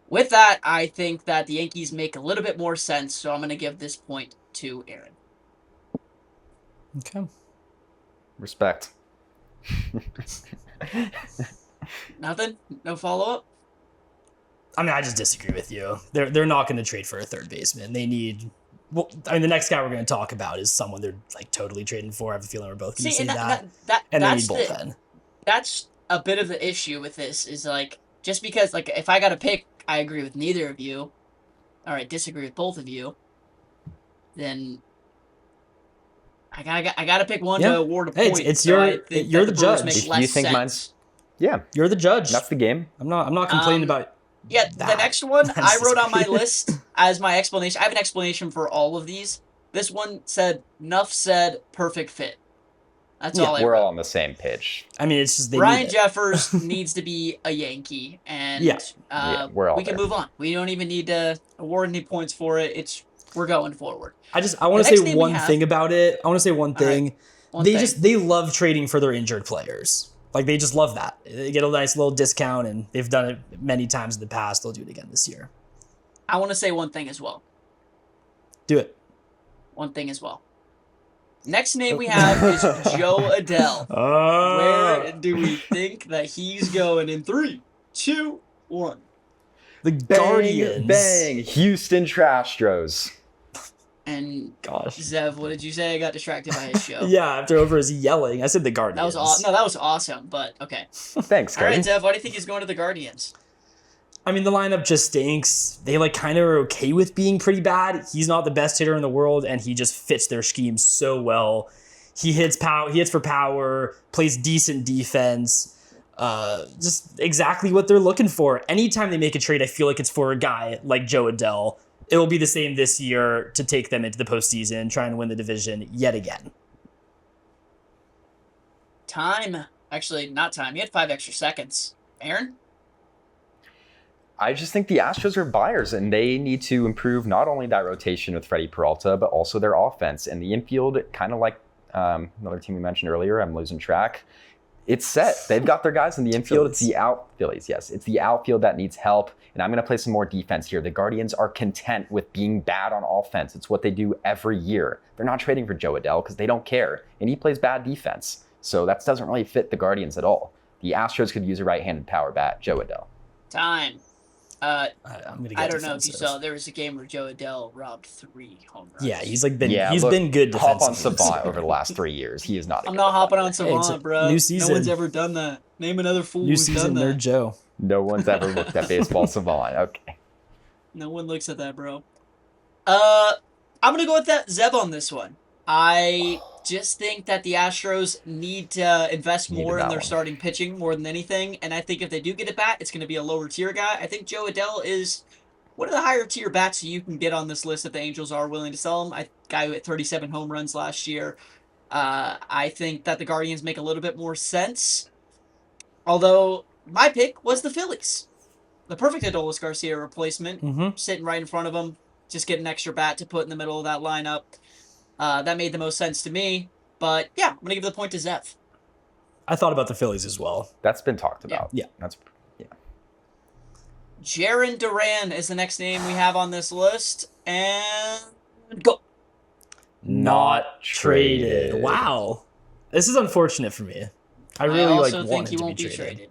With that, I think that the Yankees make a little bit more sense, so I'm going to give this point to Aaron. Okay. Respect. Nothing? No follow-up? I mean, I just disagree with you. They're not going to trade for a third baseman. They need. Well, I mean, the next guy we're going to talk about is someone they're like totally trading for. I have a feeling we're both going to say that. And they need bullpen. That's a bit of the issue with this. Is like, just because, like, if I got to pick, I agree with neither of you. All right, disagree with both of you. Then I gotta pick one to award a point. You're the judge. If you think mine's, yeah, you're the judge. That's the game. I'm not complaining about. Yeah, the next one I wrote on my list as my explanation. I have an explanation for all of these. This one said, "Nuff said, perfect fit." That's all I wrote. We're all on the same page. I mean, it's just Ryan Jeffers needs to be a Yankee, and we can move on. We don't even need to award any points for it. We're going forward. I want to say one thing about it. I want to say one thing. They love trading for their injured players. Like, they just love that. They get a nice little discount, and they've done it many times in the past. They'll do it again this year. I want to say one thing as well. Do it. One thing as well. Next name we have is Joe Adele. Where do we think that he's going in 3, 2, 1? The Guardians. Bang! Houston Trastros. And Zev, what did you say? I got distracted by his show. Yeah, after Over is yelling. I said the Guardians. That was awesome, but okay. Thanks, All right, Zev, why do you think he's going to the Guardians? I mean, the lineup just stinks. They kind of are okay with being pretty bad. He's not the best hitter in the world, and he just fits their scheme so well. He hits for power, plays decent defense. Just exactly what they're looking for. Anytime they make a trade, I feel like it's for a guy like Joe Adele. It will be the same this year to take them into the postseason, trying to win the division yet again. Time. Actually, not time. You had 5 extra seconds. Aaron? I just think the Astros are buyers, and they need to improve not only that rotation with Freddie Peralta, but also their offense. And the infield, kind of like another team we mentioned earlier, I'm losing track. It's set. They've got their guys in the infield. It's the Phillies, yes. It's the outfield that needs help, and I'm going to play some more defense here. The Guardians are content with being bad on offense. It's what they do every year. They're not trading for Joe Adele because they don't care, and he plays bad defense. So that doesn't really fit the Guardians at all. The Astros could use a right-handed power bat, Joe Adele. Time. I don't know if you defensive. saw, there was a game where Joe Adele robbed 3 home runs. Yeah, he's been good defensively. Hop on Savant over the last 3 years. He is not. I'm not hopping on Savant, bro. New season. No one's ever done that. Name another fool New who's season, done that. Nerd Joe. No one's ever looked at baseball Savant. Okay. No one looks at that, bro. I'm gonna go with that Zeb on this one. I just think that the Astros need to invest more in their starting pitching more than anything, and I think if they do get a bat, it's going to be a lower tier guy. I think Joe Adele is one of the higher tier bats you can get on this list if the Angels are willing to sell him. Guy who hit 37 home runs last year. I think that the Guardians make a little bit more sense, although my pick was the Phillies. The perfect Adolis Garcia replacement, sitting right in front of him, just get an extra bat to put in the middle of that lineup. That made the most sense to me. But yeah, I'm going to give the point to Zev. I thought about the Phillies as well. That's been talked about. Yeah. Jarren Duran is the next name we have on this list. And go. Not traded. Wow. This is unfortunate for me. I really also want think him he to won't be be traded. traded.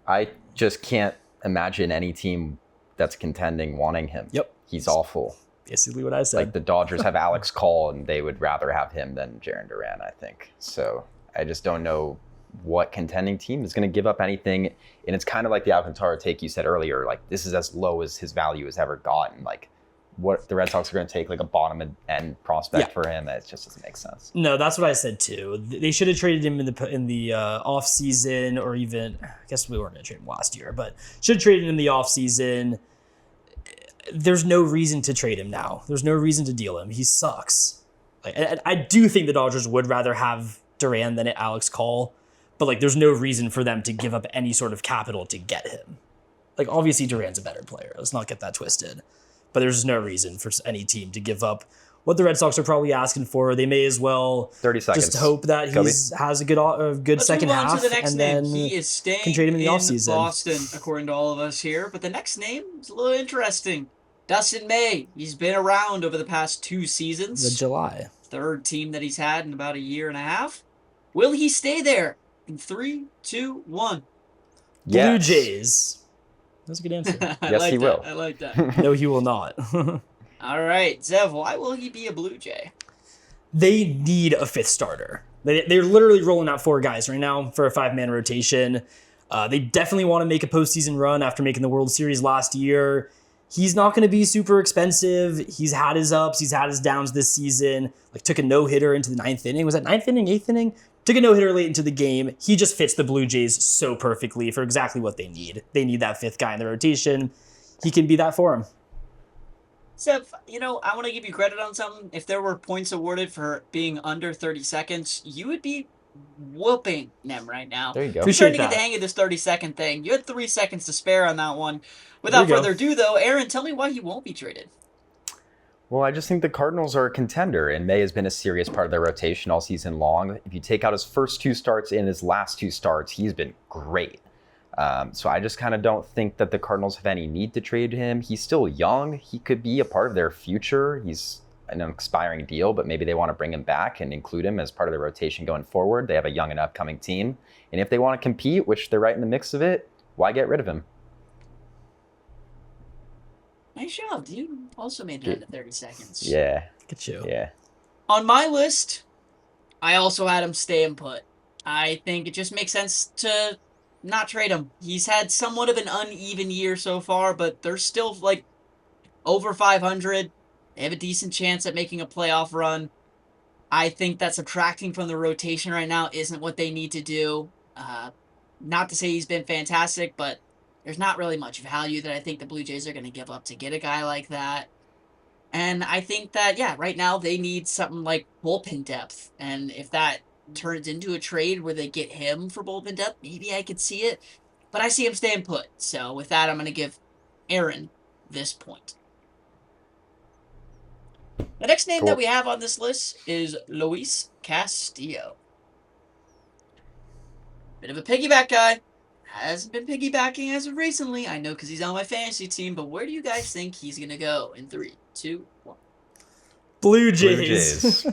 I just can't imagine any team that's contending wanting him. Yep. He's awful. Basically what I said. Like the Dodgers have Alex Call, and they would rather have him than Jarren Duran, I think. So I just don't know what contending team is going to give up anything. And it's kind of like the Alcantara take you said earlier. Like, this is as low as his value has ever gotten. Like, what the Red Sox are going to take, like a bottom end prospect for him, it just doesn't make sense. No, that's what I said too. They should have traded him in the off season, or even, I guess we weren't going to trade him last year, but should have traded him in the off season. There's no reason to trade him now. There's no reason to deal him. He sucks. Like, I do think the Dodgers would rather have Duran than Alex Call, but like there's no reason for them to give up any sort of capital to get him. Like obviously Duran's a better player. Let's not get that twisted. But there's no reason for any team to give up what the Red Sox are probably asking for. They may as well 30 seconds. Just hope that he has a good Let's second move on half, to the next and name. then He is staying can trade him in the offseason. Boston, according to all of us here. But the next name is a little interesting. Dustin May. He's been around over the past 2 seasons. The July. Third team that he's had in about a year and a half. Will he stay there? In 3, 2, 1. Yes. Blue Jays. That's a good answer. Yes, he will. I like that. No, he will not. All right, Zev, why will he be a Blue Jay? They need a 5th starter. They're literally rolling out 4 guys right now for a 5-man rotation. They definitely want to make a postseason run after making the World Series last year. He's not going to be super expensive. He's had his ups. He's had his downs this season. Like took a no-hitter into the 9th inning. Was that 9th inning, 8th inning? Took a no-hitter late into the game. He just fits the Blue Jays so perfectly for exactly what they need. They need that 5th guy in the rotation. He can be that for him. Zev, I want to give you credit on something. If there were points awarded for being under 30 seconds, you would be whooping them right now. There you go. I'm starting to get the hang of this 30-second thing. You had 3 seconds to spare on that one. Without further ado, though, Aaron, tell me why he won't be traded. Well, I just think the Cardinals are a contender, and May has been a serious part of their rotation all season long. If you take out his first 2 starts and his last 2 starts, he's been great. So I just kind of don't think that the Cardinals have any need to trade him. He's still young. He could be a part of their future. He's an expiring deal, but maybe they want to bring him back and include him as part of their rotation going forward. They have a young and upcoming team. And if they want to compete, which they're right in the mix of it, why get rid of him? Nice job, dude. Also made it under 30 seconds. Yeah. Look at you. Yeah. On my list, I also had him stay and put. I think it just makes sense to not trade him. He's had somewhat of an uneven year so far, but they're still like over 500. They have a decent chance at making a playoff run. I think that subtracting from the rotation right now isn't what they need to do. Not to say he's been fantastic, but there's not really much value that I think the Blue Jays are going to give up to get a guy like that. And I think that, right now they need something like bullpen depth. And if that turns into a trade where they get him for bullpen depth, maybe I could see it. But I see him staying put. So with that, I'm going to give Aaron this point. The next name that we have on this list is Luis Castillo. Bit of a piggyback guy. Hasn't been piggybacking as of recently. I know because he's on my fantasy team, but where do you guys think he's going to go in 3, 2, 1? Blue Jays. Blue Jays.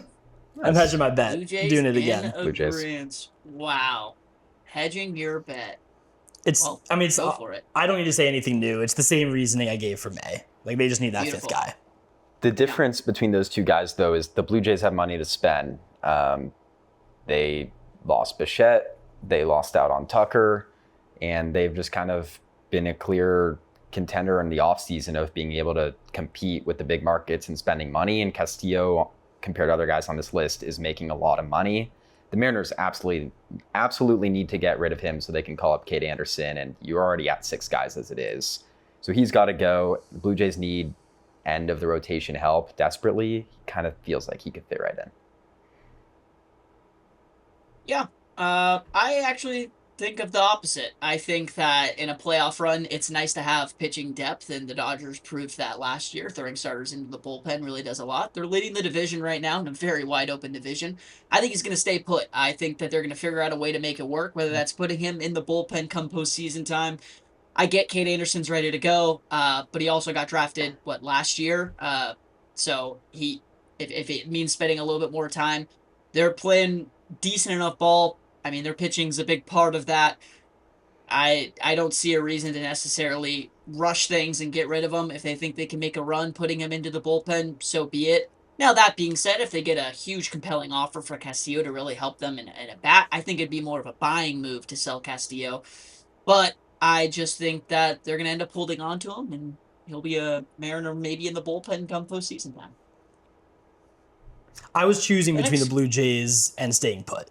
I'm hedging my bet. Blue Jays Doing it again. Blue Jays. Wow. Hedging your bet. Go for it. I don't need to say anything new. It's the same reasoning I gave for May. Like they just need that Beautiful. 5th guy. The difference between those 2 guys, though, is the Blue Jays have money to spend. They lost Bichette. They lost out on Tucker. And they've just kind of been a clear contender in the offseason of being able to compete with the big markets and spending money. And Castillo, compared to other guys on this list, is making a lot of money. The Mariners absolutely need to get rid of him so they can call up Cade Anderson. And you're already at 6 guys as it is. So he's got to go. The Blue Jays need end of the rotation help desperately. He kind of feels like he could fit right in. Yeah. I actually think of the opposite. I think that in a playoff run, it's nice to have pitching depth, and the Dodgers proved that last year. Throwing starters into the bullpen really does a lot. They're leading the division right now in a very wide open division. I think he's going to stay put. I think that they're going to figure out a way to make it work, whether that's putting him in the bullpen come postseason time. I get Cade Anderson's ready to go, but he also got drafted, last year? So if it means spending a little bit more time, they're playing decent enough ball. I mean, their pitching's a big part of that. I don't see a reason to necessarily rush things and get rid of them. If they think they can make a run putting him into the bullpen, so be it. Now, that being said, if they get a huge compelling offer for Castillo to really help them in a bat, I think it'd be more of a buying move to sell Castillo. But I just think that they're going to end up holding on to him, and he'll be a Mariner maybe in the bullpen come postseason time. I was choosing between the Blue Jays and staying put.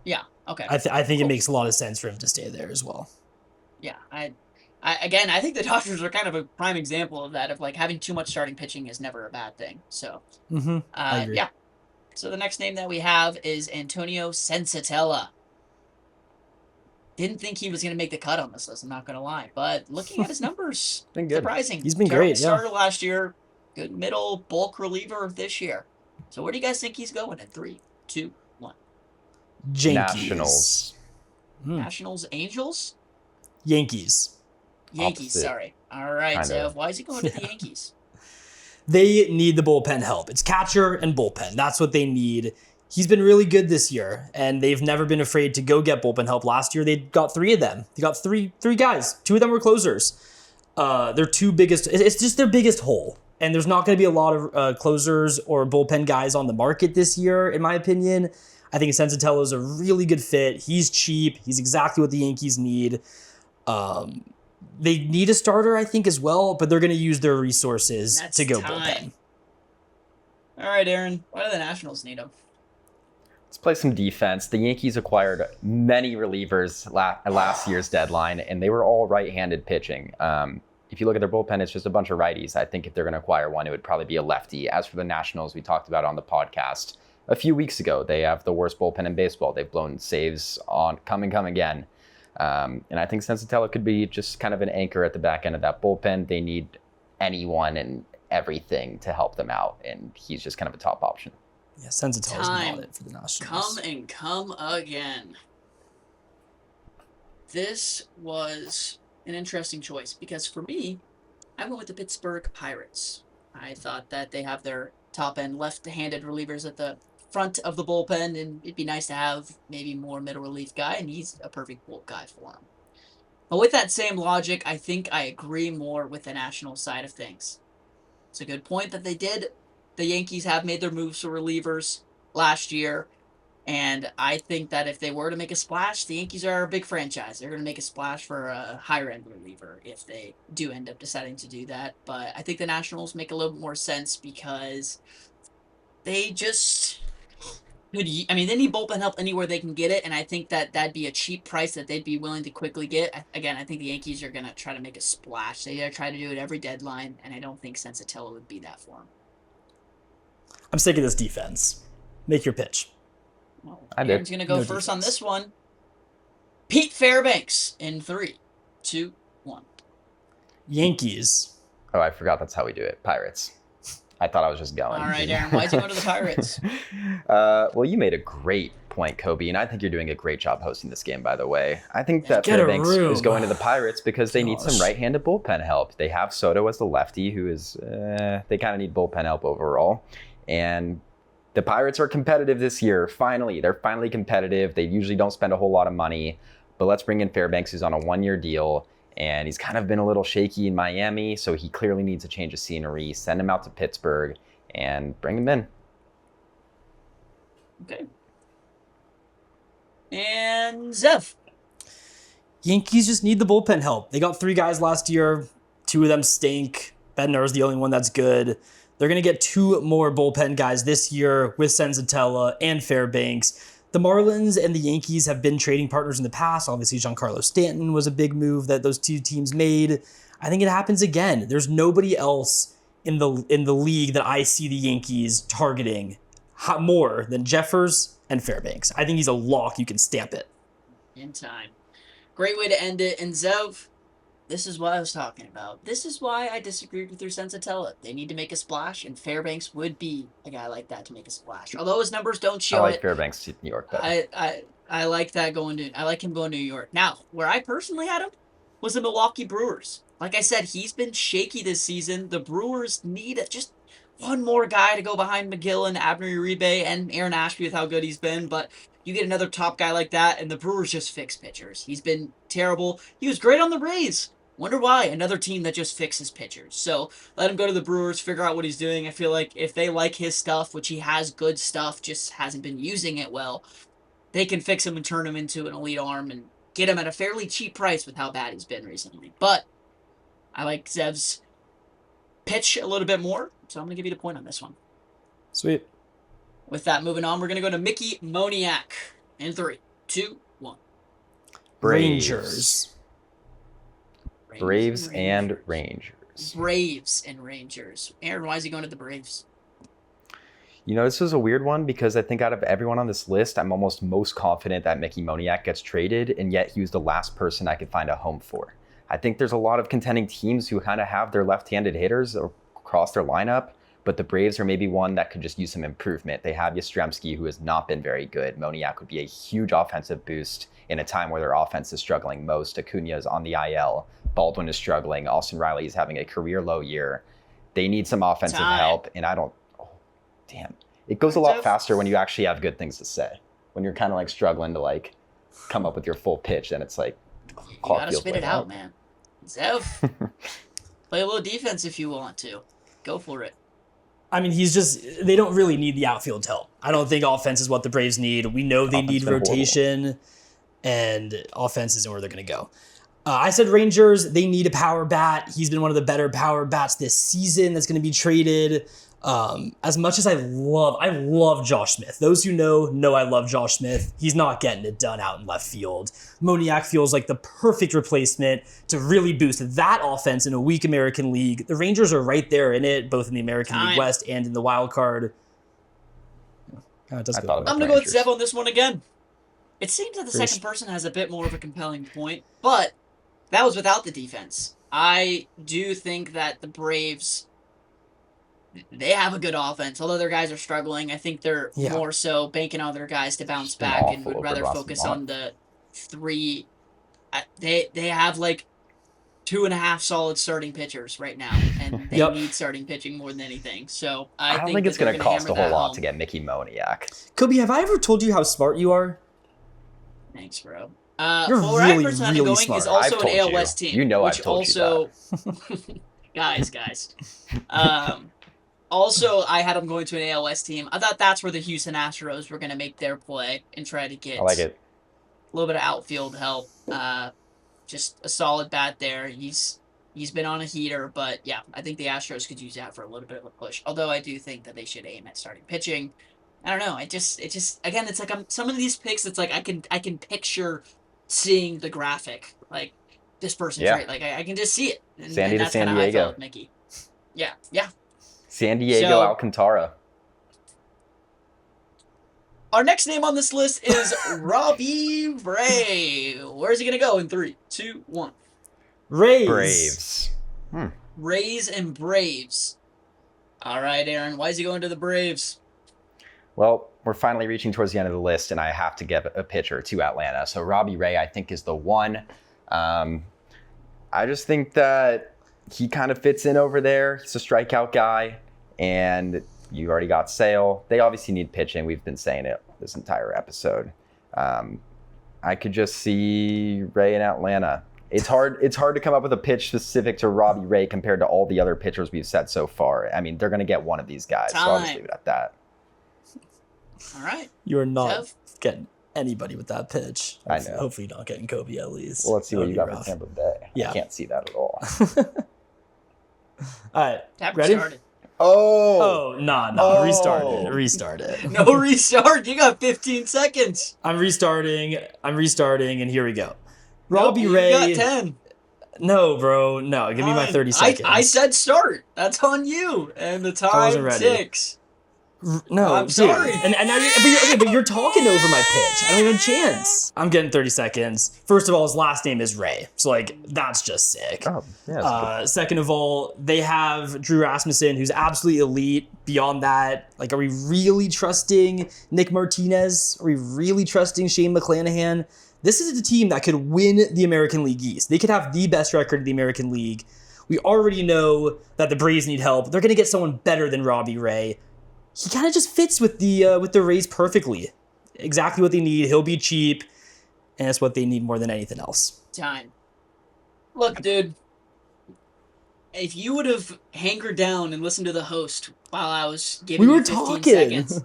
Yeah, okay. I think it makes a lot of sense for him to stay there as well. Yeah, I think the Dodgers are kind of a prime example of that, of like having too much starting pitching is never a bad thing. So, I agree. yeah. So the next name that we have is Antonio Sensatella. Didn't think he was going to make the cut on this list, I'm not going to lie. But looking at his numbers, Been good. surprising. He's been Terrible great, yeah. starter last year. Good middle bulk reliever this year. So where do you guys think he's going in 3, 2, 1? Yankees. Nationals. Nationals, Angels? Yankees. Yankees, Opposite. sorry. All right, Kinda. Zev. Why is he going to the Yankees? They need the bullpen help. It's catcher and bullpen. That's what they need. He's been really good this year, and they've never been afraid to go get bullpen help. Last year, they got 3 of them. They got three guys. 2 of them were closers. Their 2 biggest. It's just their biggest hole. And there's not going to be a lot of closers or bullpen guys on the market this year, in my opinion. I think Sensatella is a really good fit. He's cheap. He's exactly what the Yankees need. They need a starter, I think, as well, but they're going to use their resources to go bullpen. All right, Aaron. Why do the Nationals need him? Let's play some defense. The Yankees acquired many relievers at last year's deadline, and they were all right-handed pitching. If you look at their bullpen, it's just a bunch of righties. I think if they're going to acquire one, it would probably be a lefty. As for the Nationals, we talked about on the podcast a few weeks ago. They have the worst bullpen in baseball. They've blown saves on come again. And I think Sensatella could be just kind of an anchor at the back end of that bullpen. They need anyone and everything to help them out, and he's just kind of a top option. Yeah, Sensatella's not it for the Nationals. Come again. This was an interesting choice because for me, I went with the Pittsburgh Pirates. I thought that they have their top-end left-handed relievers at the front of the bullpen, and it'd be nice to have maybe more middle relief guy, and he's a perfect bulk guy for him. But with that same logic, I think I agree more with the National side of things. It's a good point that they did. The Yankees have made their moves for relievers last year, and I think that if they were to make a splash, the Yankees are a big franchise. They're going to make a splash for a higher-end reliever if they do end up deciding to do that. But I think the Nationals make a little bit more sense because they just they need bullpen help anywhere they can get it, and I think that that'd be a cheap price that they'd be willing to quickly get. Again, I think the Yankees are going to try to make a splash. They try to do it every deadline, and I don't think Sensatella would be that for them. I'm sick of this defense. Make your pitch. Well, I did. Aaron's going to go No first on defense. this one. Pete Fairbanks in 3, 2, 1. Yankees. Oh, I forgot that's how we do it. Pirates. I thought I was just going. All right, Aaron. Why'd you go to the Pirates? Well, you made a great point, Kobe, and I think you're doing a great job hosting this game, by the way. I think that Get a Fairbanks room. is going to the Pirates because they need some Gosh. right-handed bullpen help. They have Soto as the lefty, who is, they kind of need bullpen help overall. And the Pirates are competitive this year. Finally, they're finally competitive. They usually don't spend a whole lot of money, but let's bring in Fairbanks, who's on a 1-year deal. And he's kind of been a little shaky in Miami, so he clearly needs a change of scenery. Send him out to Pittsburgh and bring him in. Okay. And Zev. Yankees just need the bullpen help. They got 3 guys last year. 2 of them stink. Bednar is the only one that's good. They're going to get 2 more bullpen guys this year with Sensatella and Fairbanks. The Marlins and the Yankees have been trading partners in the past. Obviously, Giancarlo Stanton was a big move that those 2 teams made. I think it happens again. There's nobody else in the league that I see the Yankees targeting more than Jeffers and Fairbanks. I think he's a lock. You can stamp it. In time. Great way to end it. And Zev, this is what I was talking about. This is why I disagreed with your Sensatella. They need to make a splash, and Fairbanks would be a guy like that to make a splash. Although his numbers don't I show like it. Fairbanks to New York better. I like that I like him going to New York. Now, where I personally had him was the Milwaukee Brewers. Like I said, he's been shaky this season. The Brewers need just one more guy to go behind McGill and Abner Uribe and Aaron Ashby with how good he's been, but you get another top guy like that, and the Brewers just fix pitchers. He's been terrible. He was great on the Rays. Wonder why? Another team that just fixes pitchers. So let him go to the Brewers, figure out what he's doing. I feel like if they like his stuff, which he has good stuff, just hasn't been using it well, they can fix him and turn him into an elite arm and get him at a fairly cheap price with how bad he's been recently. But I like Zev's pitch a little bit more, so I'm going to give you the point on this one. Sweet. With that, moving on, we're going to go to Mickey Moniak in 3, 2, 1. Rangers. Braves and Rangers. Braves and Rangers. Aaron, why is he going to the Braves? You know, this was a weird one because I think out of everyone on this list, I'm almost most confident that Mickey Moniak gets traded, and yet he was the last person I could find a home for. I think there's a lot of contending teams who kind of have their left-handed hitters across their lineup, but the Braves are maybe one that could just use some improvement. They have Yastrzemski, who has not been very good. Moniak would be a huge offensive boost in a time where their offense is struggling most. Acuna is on the IL. Baldwin is struggling. Austin Riley is having a career low year. They need some offensive help, and I don't... Damn. It goes a lot faster when you actually have good things to say. When you're kind of like struggling to like come up with your full pitch, then it's like... You gotta spit it out, man. Zev, play a little defense if you want to. Go for it. I mean, they don't really need the outfield help. I don't think offense is what the Braves need. We know they need rotation, and offense isn't where they're going to go. I said Rangers, they need a power bat. He's been one of the better power bats this season that's going to be traded. As much as I love Josh Smith. Those who know I love Josh Smith. He's not getting it done out in left field. Moniak feels like the perfect replacement to really boost that offense in a weak American League. The Rangers are right there in it, both in the American League West and in the wild card. I'm going to go with Zev on this one again. It seems that the second person has a bit more of a compelling point, but that was without the defense. I do think that the Braves, they have a good offense. Although their guys are struggling, I think they're more so banking on their guys to bounce back and would rather focus on the three. They have like 2.5 solid starting pitchers right now, and they need starting pitching more than anything. So I don't think it's going to cost a whole lot to get Mickey Moniak. Kobe, have I ever told you how smart you are? Thanks, bro. You're really, really going smart. is also an AL West team. You know which I've told also, you that. guys. Also, I had them going to an AL West team. I thought that's where the Houston Astros were going to make their play and try to get I like it. A little bit of outfield help. Just a solid bat there. He's been on a heater, but yeah, I think the Astros could use that for a little bit of a push. Although I do think that they should aim at starting pitching. I don't know. It just again, it's like some of these picks. It's like I can picture seeing the graphic. Like this person's right. Like I can just see it. And Sandy that's to San kinda how I felt Diego. with Mickey. Yeah. San Diego Alcantara. Our next name on this list is Robbie Ray. Where's he gonna go in 3, 2, 1? Braves. Rays and Braves. All right, Aaron. Why is he going to the Braves? Well, we're finally reaching towards the end of the list, and I have to give a pitcher to Atlanta. So Robbie Ray, I think, is the one. I just think that he kind of fits in over there. He's a strikeout guy, and you already got Sale. They obviously need pitching. We've been saying it this entire episode. I could just see Ray in Atlanta. It's hard to come up with a pitch specific to Robbie Ray compared to all the other pitchers we've said so far. I mean, they're going to get one of these guys, so I'll just leave it at that. All right. You're not getting anybody with that pitch. I know. Hopefully you're not getting Kobe at least. Well, let's see what you got for Tampa Bay. Yeah. I can't see that at all. All right. Tapper Ready? started. No. Restart it. No restart. You got 15 seconds. I'm restarting, and here we go. Robbie nope, Ray. You got 10. No, bro. No, give me my 30 seconds. I said start. That's on you. And the time ticks. No, I'm sorry. And now but you're talking over my pitch. I don't even have a chance. I'm getting 30 seconds. First of all, his last name is Ray. So, like, that's just sick. Oh, yeah, second of all, they have Drew Rasmussen, who's absolutely elite. Beyond that, like, are we really trusting Nick Martinez? Are we really trusting Shane McClanahan? This is a team that could win the American League East. They could have the best record in the American League. We already know that the Braves need help. They're going to get someone better than Robbie Ray. He kind of just fits with the Rays perfectly. Exactly what they need. He'll be cheap, and that's what they need more than anything else. Time. Look, dude. If you would have hankered down and listened to the host while I was giving you 15 seconds,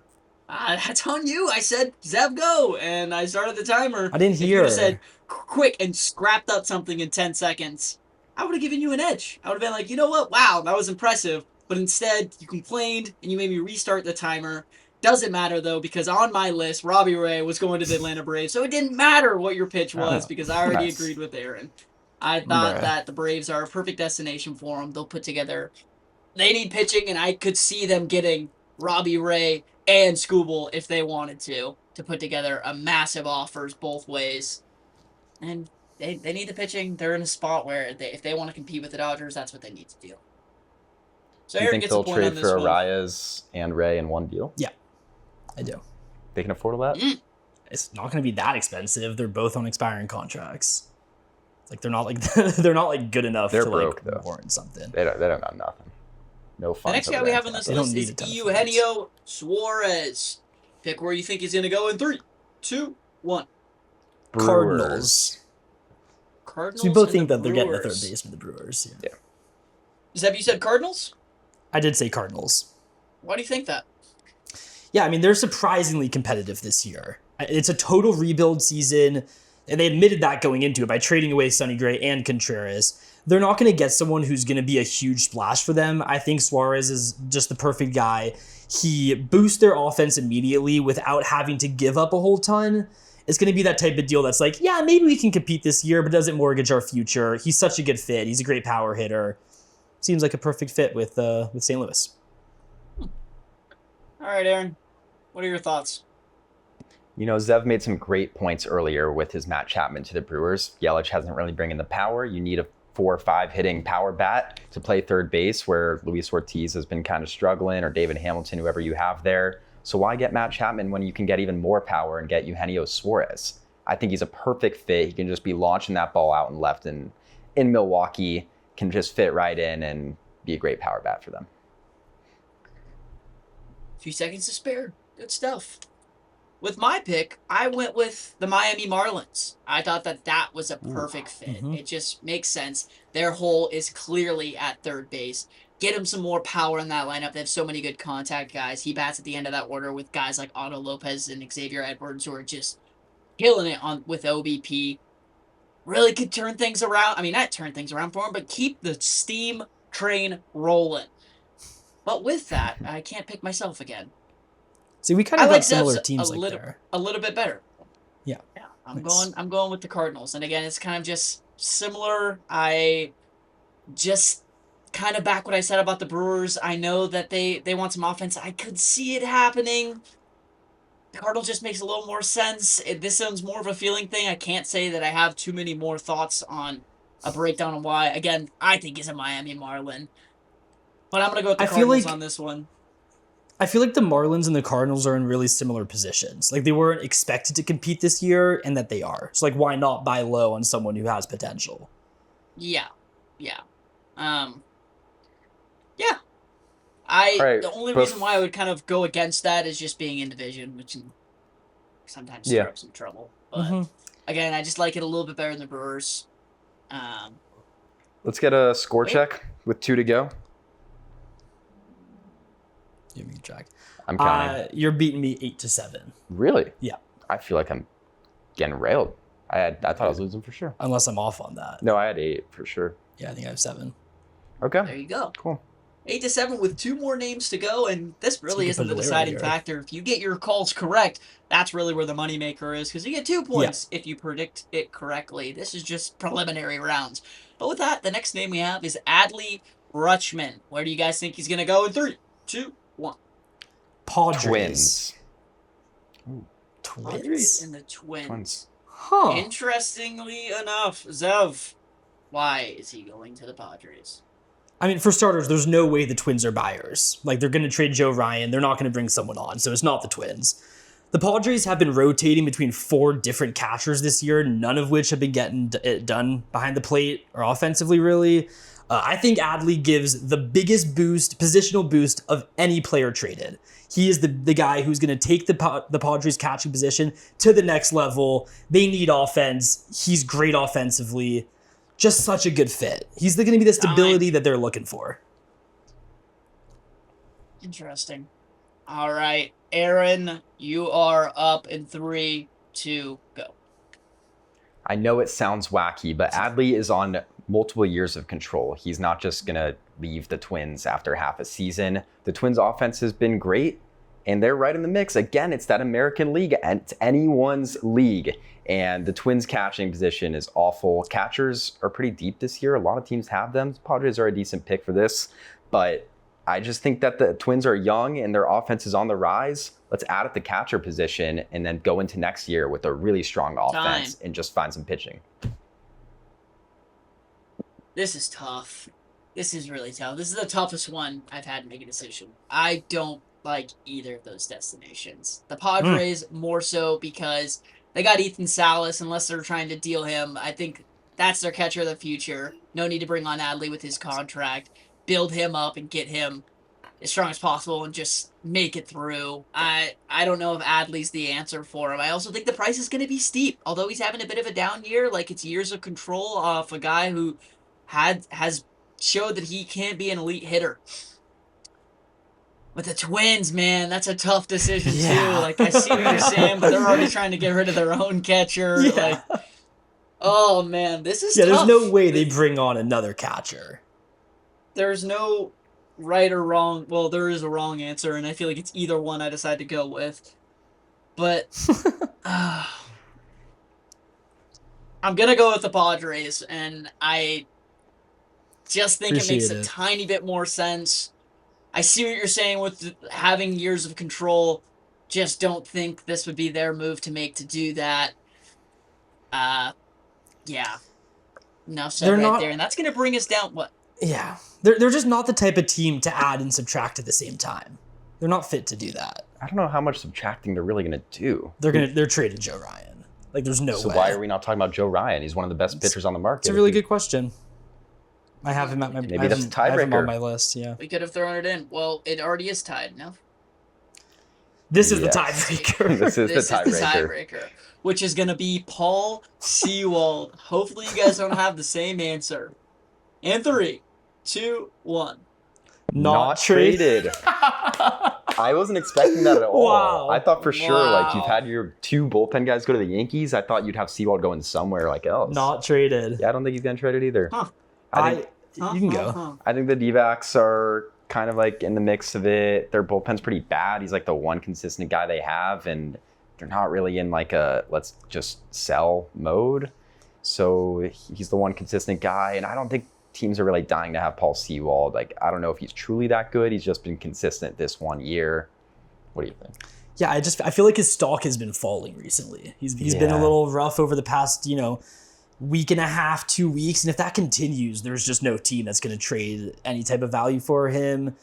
that's on you. I said, Zev, go, and I started the timer. I didn't hear. If you would have said, quick, and scrapped up something in 10 seconds, I would have given you an edge. I would have been like, you know what? Wow, that was impressive. But instead, you complained, and you made me restart the timer. Doesn't matter, though, because on my list, Robbie Ray was going to the Atlanta Braves, so it didn't matter what your pitch was, because I already agreed with Aaron. I thought that the Braves are a perfect destination for them. They'll put together... They need pitching, and I could see them getting Robbie Ray and Skubal if they wanted to put together a massive offers both ways. And they need the pitching. They're in a spot where if they want to compete with the Dodgers, that's what they need to do. So Do you Aaron think gets a they'll point trade on this for one. Arraez and Ray in one deal? Yeah, I do. They can afford that? It's not going to be that expensive. They're both on expiring contracts. It's like they're not like good enough They're to broke, like though. warrant something. They don't got nothing. No fun. The next guy we have on this They don't list need is a ton of Eugenio Suarez. Pick where you think he's going to go in 3, 2, 1. Cardinals. Cardinals. So we both and think the that they're getting a third Brewers. baseman, the Brewers. Yeah. Zeb, you said Cardinals? I did say Cardinals. Why do you think that? Yeah, I mean, they're surprisingly competitive this year. It's a total rebuild season, and they admitted that going into it by trading away Sonny Gray and Contreras. They're not going to get someone who's going to be a huge splash for them. I think Suarez is just the perfect guy. He boosts their offense immediately without having to give up a whole ton. It's going to be that type of deal that's like, yeah, maybe we can compete this year, but doesn't mortgage our future. He's such a good fit. He's a great power hitter. Seems like a perfect fit with St. Louis. All right, Aaron. What are your thoughts? You know, Zev made some great points earlier with his Matt Chapman to the Brewers. Yelich hasn't really bringing the power. You need a 4 or 5 hitting power bat to play third base, where Luis Ortiz has been kind of struggling, or David Hamilton, whoever you have there. So why get Matt Chapman when you can get even more power and get Eugenio Suarez? I think he's a perfect fit. He can just be launching that ball out and left in Milwaukee, can just fit right in and be a great power bat for them. A few seconds to spare. Good stuff. With my pick, I went with the Miami Marlins. I thought that was a perfect fit. It just makes sense. Their hole is clearly at third base. Get him some more power in that lineup. They have so many good contact guys. He bats at the end of that order with guys like Otto Lopez and Xavier Edwards, who are just killing it with OBP. Really could turn things around. I mean, not turn things around for him, but keep the steam train rolling. But with that, I can't pick myself again. See, we kind I of like got similar Zeb's teams like there. a little bit better. Yeah. Yeah, I'm Nice. going with the Cardinals. And again, it's kind of just similar. I just kind of back what I said about the Brewers. I know that they want some offense. I could see it happening. The Cardinals just makes a little more sense. This sounds more of a feeling thing. I can't say that I have too many more thoughts on a breakdown on why. Again, I think he's a Miami Marlin. But I'm going to go with the I feel Cardinals like- on this one. I feel like the Marlins and the Cardinals are in really similar positions. Like, they weren't expected to compete this year, and that they are. So, like, why not buy low on someone who has potential? Yeah. Yeah. Yeah. Right, The only but- reason why I would kind of go against that is just being in division, which can sometimes stir Yeah. up some trouble. But again, I just like it a little bit better than the Brewers. Let's get a score check with 2 to go. Give me a track. I'm counting. You're beating me 8-7, Really? Yeah. I feel like I'm getting railed. I thought I was losing for sure. unless I'm off on that. No, I had 8 for sure. Yeah, I think I have 7. There Okay. you go. Cool. 8-7 with 2 more names to go, and this really you can isn't put the it away deciding right here. factor. If you get your calls correct, that's really where the moneymaker is, because you get 2 points if you predict it correctly. This is just preliminary rounds. But with that, the next name we have is Adley Rutschman. Where do you guys think he's going to go in 3, 2, 1? Padres. Twins. Padres and the Twins. Twins. Huh. Interestingly enough, Zev, why is he going to the Padres? I mean, for starters, there's no way the Twins are buyers. Like, they're going to trade Joe Ryan. They're not going to bring someone on, so it's not the Twins. The Padres have been rotating between 4 different catchers this year, none of which have been getting it done behind the plate or offensively, really. I think Adley gives the biggest boost, positional boost, of any player traded. He is the guy who's going to take the Padres catching position to the next level. They need offense. He's great offensively. Just such a good fit. He's going to be the stability that they're looking for. Interesting. All right, Aaron, you are up in 3, 2, go. I know it sounds wacky, but Adley is on multiple years of control. He's not just going to leave the Twins after half a season. The Twins' offense has been great, and they're right in the mix. Again, it's that American League, and it's anyone's league. And the Twins' catching position is awful. Catchers are pretty deep this year. A lot of teams have them. The Padres are a decent pick for this, but I just think that the Twins are young and their offense is on the rise. Let's add at the catcher position and then go into next year with a really strong offense and just find some pitching. This is tough. This is really tough. This is the toughest one I've had to make a decision. I don't like either of those destinations. The Padres more so because they got Ethan Salas. Unless they're trying to deal him, I think that's their catcher of the future. No need to bring on Adley with his contract. Build him up and get him as strong as possible and just make it through. I don't know if Adley's the answer for him. I also think the price is going to be steep. Although he's having a bit of a down year, like it's years of control off a guy who has showed that he can be an elite hitter. But the Twins, man, that's a tough decision too. Like, I see what you're saying, but they're already trying to get rid of their own catcher. Yeah. Like, oh man, this is tough. There's no way they bring on another catcher. There's no right or wrong. Well, there is a wrong answer, and I feel like it's either one I decide to go with. But I'm gonna go with the Padres, and I just think it makes a tiny bit more sense. I see what you're saying with having years of control. Just don't think this would be their move to make to do that. Yeah. Enough said right there. And that's going to bring us down, what? Yeah. They're just not the type of team to add and subtract at the same time. They're not fit to do that. I don't know how much subtracting they're really going to do. They're trading Joe Ryan. Like, there's no way. So why are we not talking about Joe Ryan? He's one of the best pitchers on the market. It's a really good question. I have him at my Maybe that's a I have him on tiebreaker. my list, yeah. We could have thrown it in. Well, it already is tied now. This is Yes. the tiebreaker. This is This the is the tiebreaker. tiebreaker, which is going to be Paul Sewald. Hopefully you guys don't have the same answer. In 3, 2, 1. Not traded. I wasn't expecting that at all. Wow. I thought for sure, like, you've Wow. had your 2 bullpen guys go to the Yankees. I thought you'd have Sewald going somewhere like else. Not traded. Yeah, I don't think he's getting traded either. Huh. I You can go. I think the D-backs are kind of like in the mix of it. Their bullpen's pretty bad. He's like the one consistent guy they have, and they're not really in like a let's just sell mode. So he's the one consistent guy, and I don't think teams are really dying to have Paul Sewald. Like, I don't know if he's truly that good. He's just been consistent this 1 year. What do you think? Yeah, I feel like his stock has been falling recently. He's been a little rough over the past, week and a half, 2 weeks. And if that continues, there's just no team that's going to trade any type of value for him.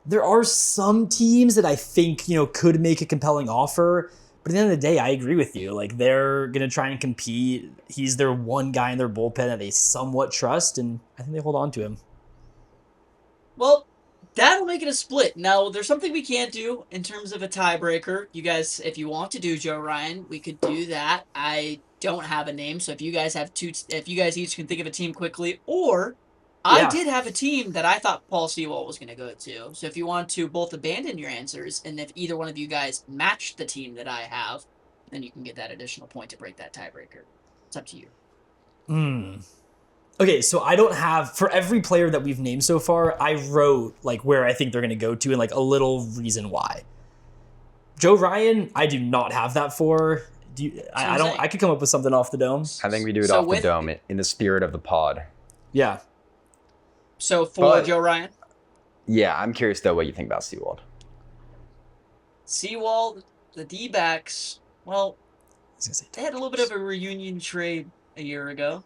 There are some teams that I think, could make a compelling offer. But at the end of the day, I agree with you. Like, they're going to try and compete. He's their one guy in their bullpen that they somewhat trust, and I think they hold on to him. Well, that'll make it a split. Now, there's something we can't do in terms of a tiebreaker. You guys, if you want to do Joe Ryan, we could do that. I don't have a name, so if you guys each can think of a team quickly, or I did have a team that I thought Paul Sewald was going to go to. So if you want to both abandon your answers, and if either one of you guys match the team that I have, then you can get that additional point to break that tiebreaker. It's up to you. Okay, so I don't have, for every player that we've named so far, I wrote like where I think they're going to go to and like a little reason why. Joe Ryan, I do not have that for. I could come up with something off the dome. I think we do it off the dome in the spirit of the pod. Yeah. So for Joe Ryan? Yeah, I'm curious though what you think about Sewald. Sewald, the D-backs, well, they had a little bit of a reunion trade a year ago,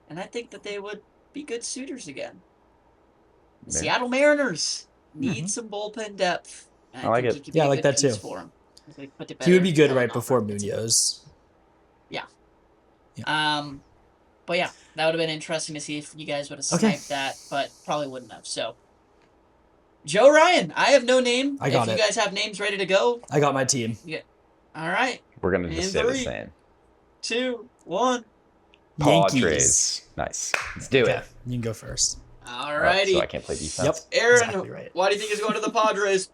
and I think that they would be good suitors again. The Seattle Mariners need some bullpen depth. I like it. Yeah, I like that too. For him. He would be good right before Munoz. Yeah. But yeah, that would have been interesting to see if you guys would have sniped that, but probably wouldn't have. So, Joe Ryan, I have no name. If you guys have names ready to go, I got my team. Yeah. All right. We're gonna just say the same. 2, 1. Padres. Nice. Let's do it. You can go first. All righty. So I can't play defense. Yep. Aaron, exactly right. why do you think he's going to the Padres?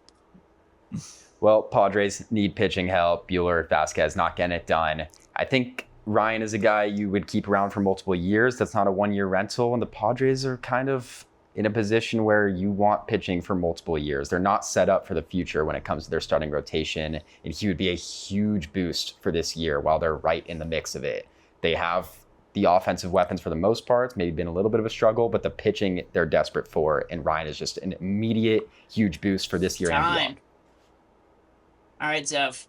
Well, Padres need pitching help. Buehler, Vasquez not getting it done. I think Ryan is a guy you would keep around for multiple years. That's not a one-year rental. And the Padres are kind of in a position where you want pitching for multiple years. They're not set up for the future when it comes to their starting rotation. And he would be a huge boost for this year while they're right in the mix of it. They have The offensive weapons, for the most part, maybe been a little bit of a struggle, but the pitching they're desperate for, and Ryan is just an immediate huge boost for this year and beyond. All right, Zev,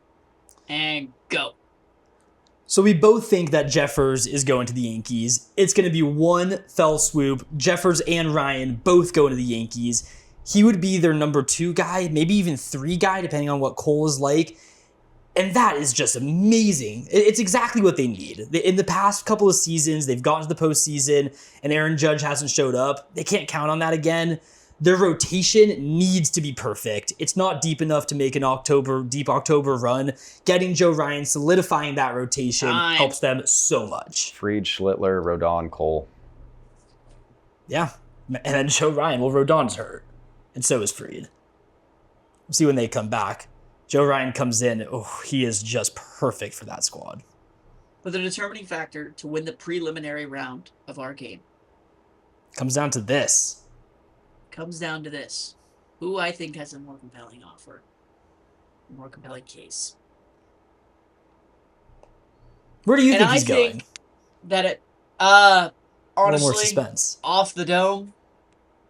and go. So we both think that Jeffers is going to the Yankees. It's going to be one fell swoop. Jeffers and Ryan both go to the Yankees. He would be their number 2 guy, maybe even 3 guy, depending on what Cole is like. And that is just amazing. It's exactly what they need. In the past couple of seasons, they've gotten to the postseason, and Aaron Judge hasn't showed up. They can't count on that again. Their rotation needs to be perfect. It's not deep enough to make an deep October run. Getting Joe Ryan, solidifying that rotation helps them so much. Fried, Schlittler, Rodon, Cole. Yeah. And then Joe Ryan. Well, Rodon's hurt. And so is Fried. We'll see when they come back. Joe Ryan comes in. Oh, he is just perfect for that squad. But the determining factor to win the preliminary round of our game comes down to this. Who I think has a more compelling offer, a more compelling case. Where do you think he's going? I think that it, honestly, more suspense. Off the dome.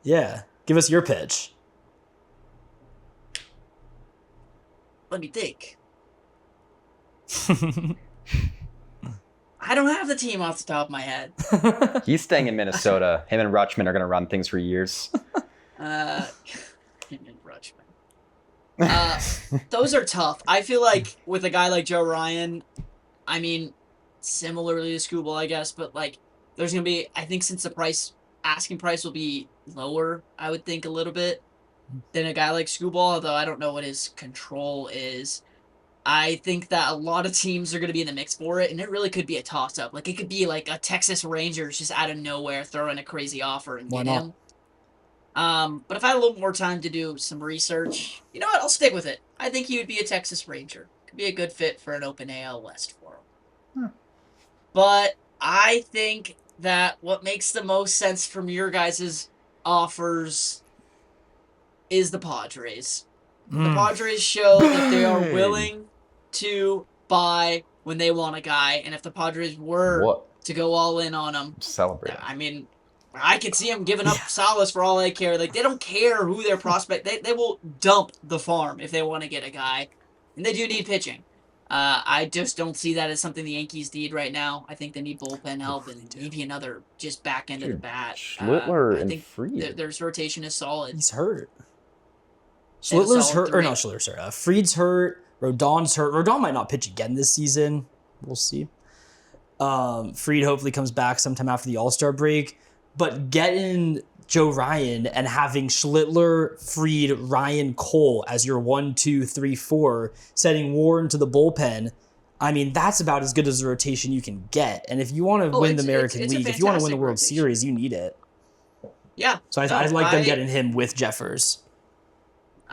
Yeah, give us your pitch. Let me think. I don't have the team off the top of my head. He's staying in Minnesota. Him and Rutschman are going to run things for years. Him and Rutschman. Those are tough. I feel like with a guy like Joe Ryan, I mean, similarly to Skubal, I guess, but like, there's going to be, I think since the asking price will be lower, I would think a little bit, than a guy like Skubal, although I don't know what his control is. I think that a lot of teams are going to be in the mix for it, and it really could be a toss-up. Like, it could be like a Texas Rangers just out of nowhere throwing a crazy offer and get him. But if I had a little more time to do some research, you know what? I'll stick with it. I think he would be a Texas Ranger. Could be a good fit for an open AL West for him. But I think that what makes the most sense from your guys' offers is the Padres. The Padres show that they are willing to buy when they want a guy, and if the Padres were to go all in on him, celebrate. I mean, I could see them giving up Salas for all they care. Like, they don't care who their prospect. They will dump the farm if they want to get a guy, and they do need pitching. I just don't see that as something the Yankees need right now. I think they need bullpen help and maybe another just back end of the bat. Schlittler and Fried. Their rotation is solid. He's hurt. Schlittler's hurt, or not Schlittler's hurt. Fried's hurt. Rodon's hurt. Rodon might not pitch again this season. We'll see. Fried hopefully comes back sometime after the All-Star break. But getting Joe Ryan and having Schlittler, Fried, Ryan, Cole as your 1, 2, 3, 4, setting Warren to the bullpen, I mean, that's about as good as a rotation you can get. And if you want to win the American League, if you want to win the World Series, you need it. Yeah. So I like them getting him with Jeffers.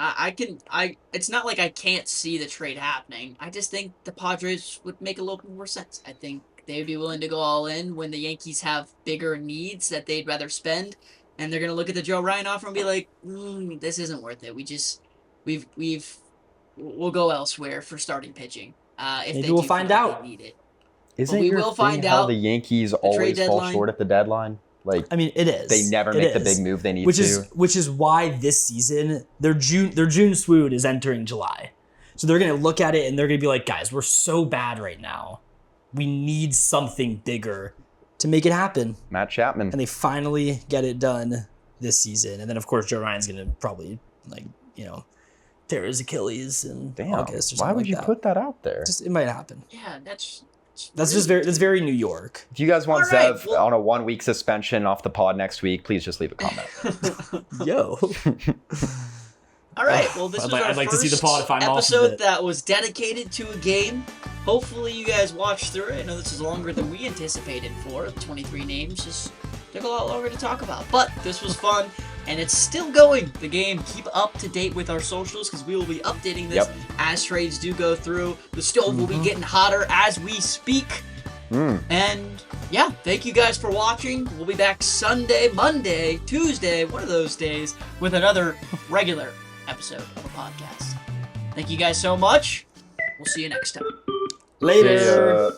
It's not like I can't see the trade happening. I just think the Padres would make a little bit more sense. I think they'd be willing to go all in when the Yankees have bigger needs that they'd rather spend, and they're gonna look at the Joe Ryan offer and be like, this isn't worth it. We'll go elsewhere for starting pitching. If maybe we'll find out. Need it. Isn't your thing how the Yankees always fall short at the deadline? Like, I mean, it is. They never make the big move they need to. Which is why this season, their June swoon is entering July. So they're going to look at it and they're going to be like, guys, we're so bad right now. We need something bigger to make it happen. Matt Chapman. And they finally get it done this season. And then, of course, Joe Ryan's going to probably, tear his Achilles in August or something. Why would you put that out there? Just, it might happen. Yeah, that's very New York. If you guys want Zev on a 1-week suspension off the pod next week, please just leave a comment. Yo. All right. Well, this was our like first to see the pod if I'm episode that was dedicated to a game. Hopefully, you guys watched through it. I know this is longer than we anticipated for. 23 names just took a lot longer to talk about, but this was fun. And it's still going, the game. Keep up to date with our socials because we will be updating this as trades do go through. The stove will be getting hotter as we speak. And yeah, thank you guys for watching. We'll be back Sunday, Monday, Tuesday, one of those days, with another regular episode of a podcast. Thank you guys so much. We'll see you next time. Later.